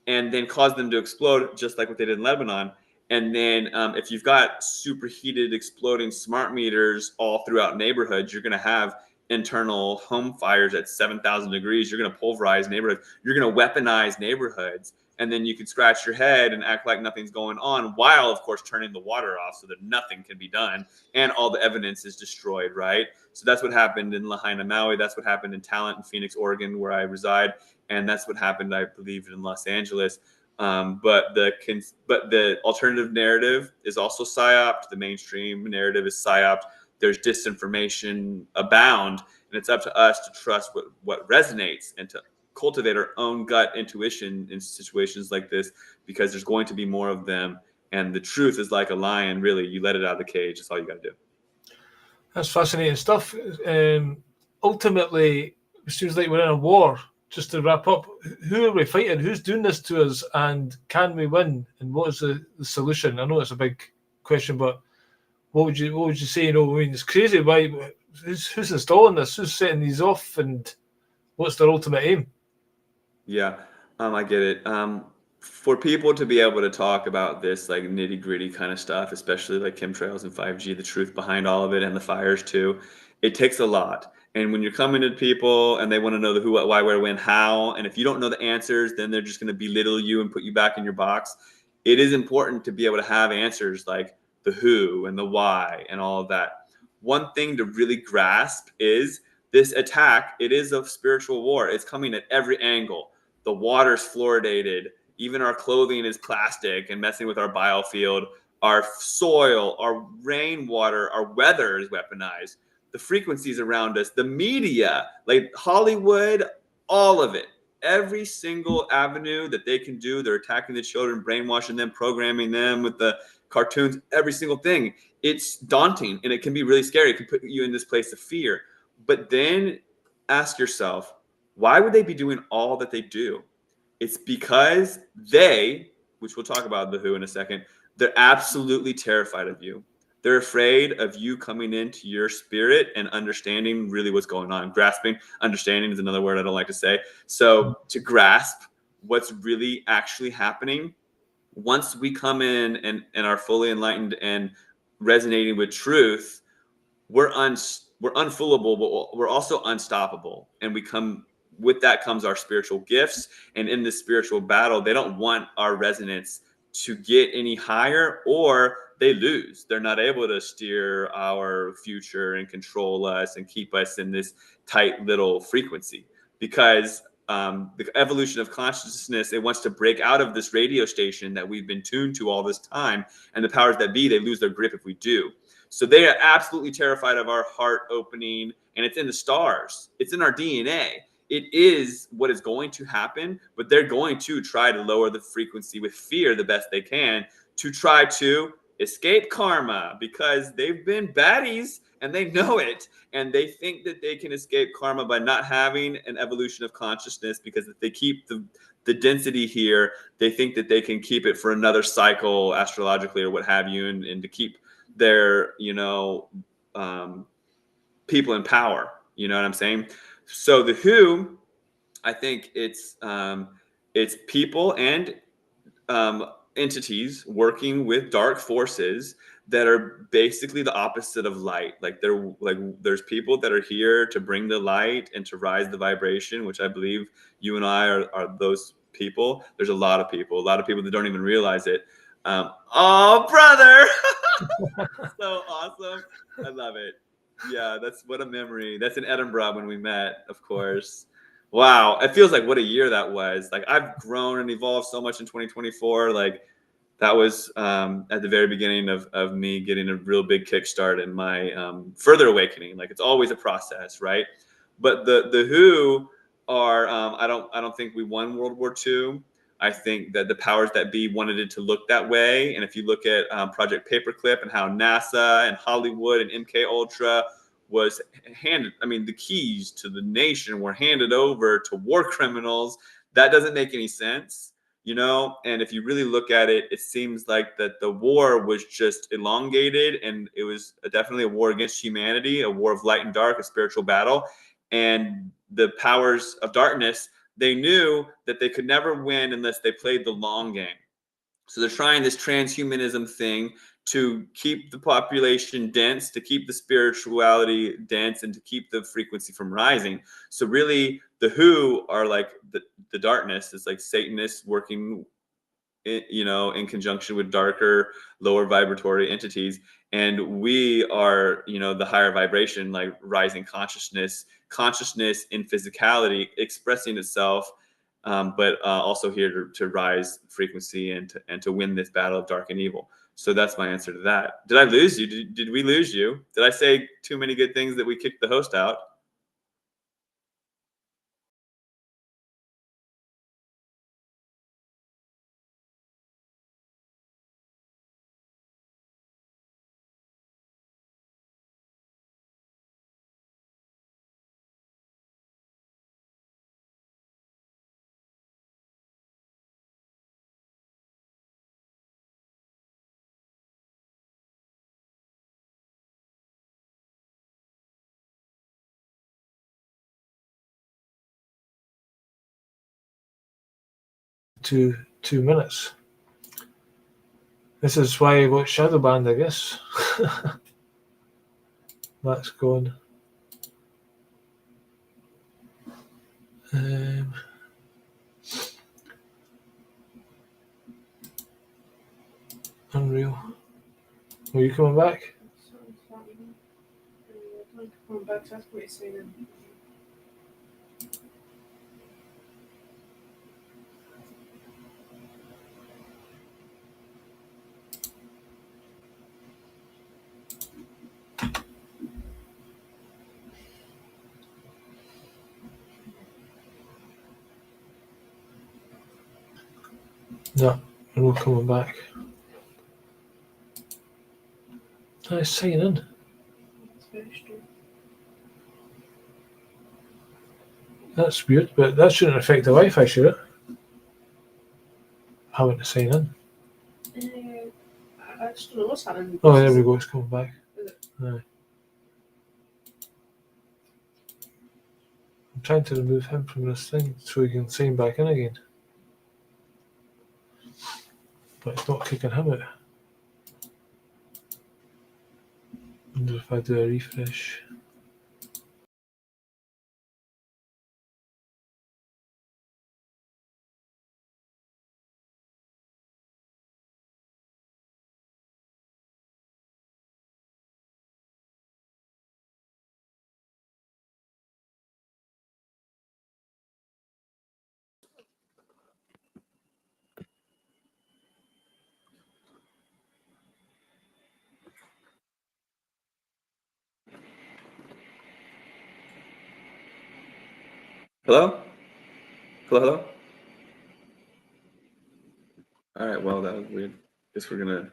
and then cause them to explode, just like what they did in Lebanon. And then if you've got superheated, exploding smart meters all throughout neighborhoods, you're going to have internal home fires at 7,000 degrees. You're going to pulverize neighborhoods. You're going to weaponize neighborhoods. And then you can scratch your head and act like nothing's going on, while, of course, turning the water off so that nothing can be done. And all the evidence is destroyed, right? So that's what happened in Lahaina, Maui. That's what happened in Talent in Phoenix, Oregon, where I reside. And that's what happened, I believe, in Los Angeles. But the alternative narrative is also psyoped. The mainstream narrative is psyoped. There's disinformation abound. And it's up to us to trust what resonates and to cultivate our own gut intuition in situations like this, because there's going to be more of them. And the truth is like a lion, really. You let it out of the cage. That's all you got to do. That's fascinating stuff. Ultimately, it seems like we're in a war. Just to wrap up, who are we fighting? Who's doing this to us? And can we win? And what is the solution? I know it's a big question, but what would you say? I mean, it's crazy. Why? Who's installing this? Who's setting these off? And what's their ultimate aim? Yeah, I get it. For people to be able to talk about this like nitty gritty kind of stuff, especially like chemtrails and 5G, the truth behind all of it, and the fires too, it takes a lot. And when you're coming to people and they want to know the who, what, why, where, when, how, and if you don't know the answers, then they're just going to belittle you and put you back in your box. It is important to be able to have answers like the who and the why and all of that. One thing to really grasp is this attack. It is a spiritual war. It's coming at every angle. The water's fluoridated. Even our clothing is plastic and messing with our biofield. Our soil, our rainwater, our weather is weaponized. The frequencies around us, the media, like Hollywood, all of it. Every single avenue that they can do, they're attacking the children, brainwashing them, programming them with the cartoons, every single thing. It's daunting and it can be really scary. It can put you in this place of fear. But then ask yourself, why would they be doing all that they do? It's because they, which we'll talk about the who in a second, they're absolutely terrified of you. They're afraid of you coming into your spirit and understanding really what's going on. Grasping, understanding is another word I don't like to say. So to grasp what's really actually happening, once we come in and are fully enlightened and resonating with truth, we're unfoolable, but we're also unstoppable. And with that comes our spiritual gifts. And in this spiritual battle, they don't want our resonance to get any higher, or they lose. They're not able to steer our future and control us and keep us in this tight little frequency, because the evolution of consciousness, it wants to break out of this radio station that we've been tuned to all this time. And the powers that be, they lose their grip if we do. So they are absolutely terrified of our heart opening, and it's in the stars. It's in our DNA. It is what is going to happen, but they're going to try to lower the frequency with fear the best they can to try to escape karma, because they've been baddies and they know it. And they think that they can escape karma by not having an evolution of consciousness, because if they keep the density here, they think that they can keep it for another cycle astrologically or what have you, and to keep their people in power. You know what I'm saying? So the who, I think it's people and entities working with dark forces that are basically the opposite of light. There's people that are here to bring the light and to rise the vibration, which I believe you and I are those people. There's a lot of people that don't even realize it. Oh, brother. So awesome. I love it. Yeah, that's what a memory. That's in Edinburgh when we met, of course. Wow. It feels like what a year that was. Like, I've grown and evolved so much in 2024. Like, that was at the very beginning of me getting a real big kickstart in my further awakening. Like, it's always a process, right? But the who are I don't think we won World War II. I think that the powers that be wanted it to look that way. And if you look at Project Paperclip and how NASA and Hollywood and MK Ultra was handed, I mean, the keys to the nation were handed over to war criminals. That doesn't make any sense, you know? And if you really look at it, it seems like that the war was just elongated, and it was definitely a war against humanity, a war of light and dark, a spiritual battle. And the powers of darkness, they knew that they could never win unless they played the long game. So they're trying this transhumanism thing to keep the population dense, to keep the spirituality dense, and to keep the frequency from rising. So really, the who are like the darkness. It's like Satanists working in conjunction with darker, lower vibratory entities. And we are, the higher vibration, like rising consciousness in physicality expressing itself, but also here to rise frequency and to win this battle of dark and evil. So that's my answer to that. Did I lose you? Did we lose you? Did I say too many good things that we kicked the host out? 2 minutes. This is why I got shadow banned, I guess. That's gone. Unreal. Are you coming back? Coming back, so that's what you're saying. No, I'm not coming back. Let's sign in. That's very strange. That's weird, but that shouldn't affect the Wi-Fi, should it? Having to sign in. I just don't know what's happening. Oh, there we go. It's coming back. Aye. I'm trying to remove him from this thing so he can sign back in again. But it's not kicking him out. I wonder if I do a refresh. Hello? Hello? All right, well, that was weird. Guess we're gonna.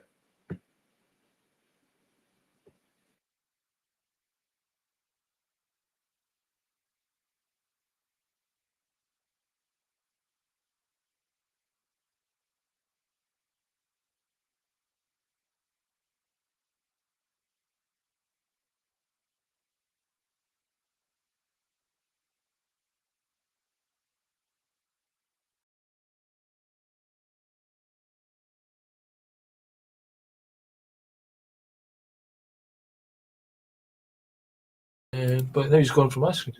But now he's gone from my screen.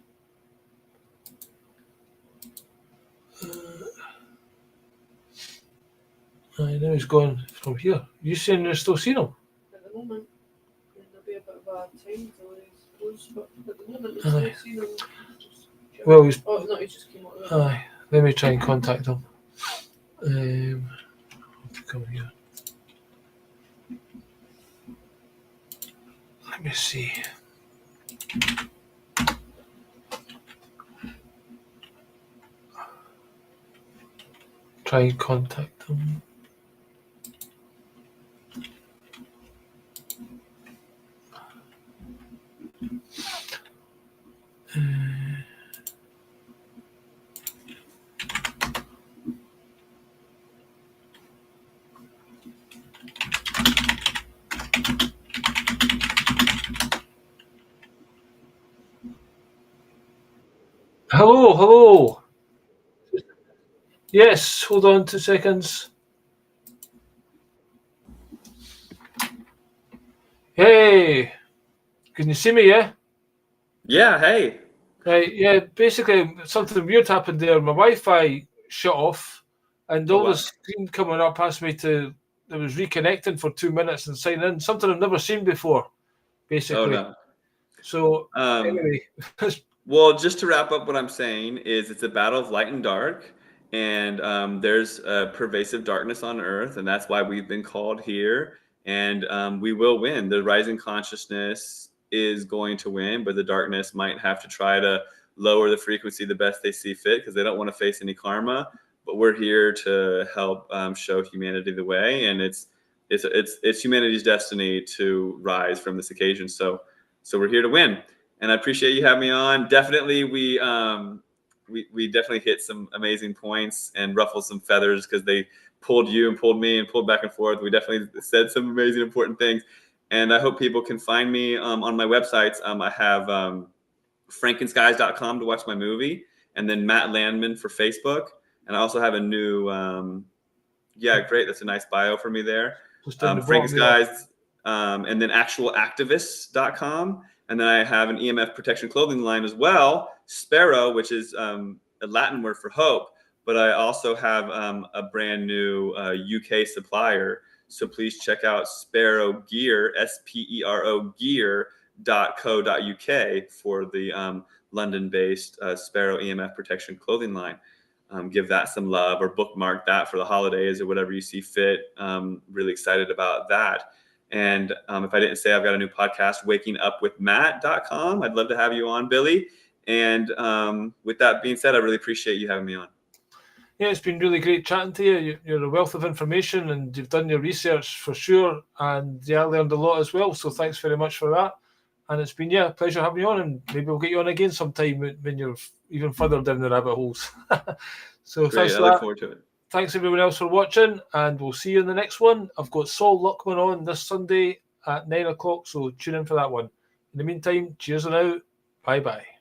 Now he's gone from here. You saying you're still seeing him? At the moment, there'll be a bit of a time delay, I suppose, but at the moment, it's Aye. still seeing him. Well, he's. Oh, no, he just came out of it. Aye. Let me try and contact him. Come here. Let me see. Try and contact him. Hello. Yes, hold on 2 seconds. Hey, can you see me? Yeah. Yeah, hey. Right. Yeah. Basically, something weird happened there. My Wi-Fi shut off, and all wow. the screen coming up asked me to. It was reconnecting for 2 minutes and sign in. Something I've never seen before. Basically. Oh, no. So anyway. Well, just to wrap up what I'm saying is it's a battle of light and dark, and there's pervasive darkness on Earth, and that's why we've been called here, and we will win. The rising consciousness is going to win, but the darkness might have to try to lower the frequency the best they see fit because they don't want to face any karma. But we're here to help show humanity the way, and it's humanity's destiny to rise from this occasion. So we're here to win. And I appreciate you having me on. Definitely, we definitely hit some amazing points and ruffled some feathers because they pulled you and pulled me and pulled back and forth. We definitely said some amazing, important things. And I hope people can find me on my websites. I have frankenskies.com to watch my movie, and then Matt Landman for Facebook. And I also have a new, yeah, great. That's a nice bio for me there. Just down the Frank's bottom there. Guys, and then actualactivists.com. And then I have an EMF protection clothing line as well, Sparrow, which is a Latin word for hope. But I also have a brand new UK supplier. So please check out Sparrow Gear, SPERO gear.co.uk for the London-based Sparrow EMF protection clothing line. Give that some love or bookmark that for the holidays or whatever you see fit. Really excited about that. And if I didn't say, I've got a new podcast, wakingupwithmatt.com. I'd love to have you on, Billy. And with that being said, I really appreciate you having me on. Yeah, it's been really great chatting to you. You're a wealth of information and you've done your research for sure. And yeah, I learned a lot as well. So thanks very much for that. And it's been, yeah, a pleasure having you on. And maybe we'll get you on again sometime when you're even further down the rabbit holes. So Great. thanks I for look that. forward to it. Thanks everyone else for watching. And we'll see you in the next one. I've got Saul Luckman on this Sunday at 9 o'clock. So tune in for that one. In the meantime, cheers and out. Bye-bye.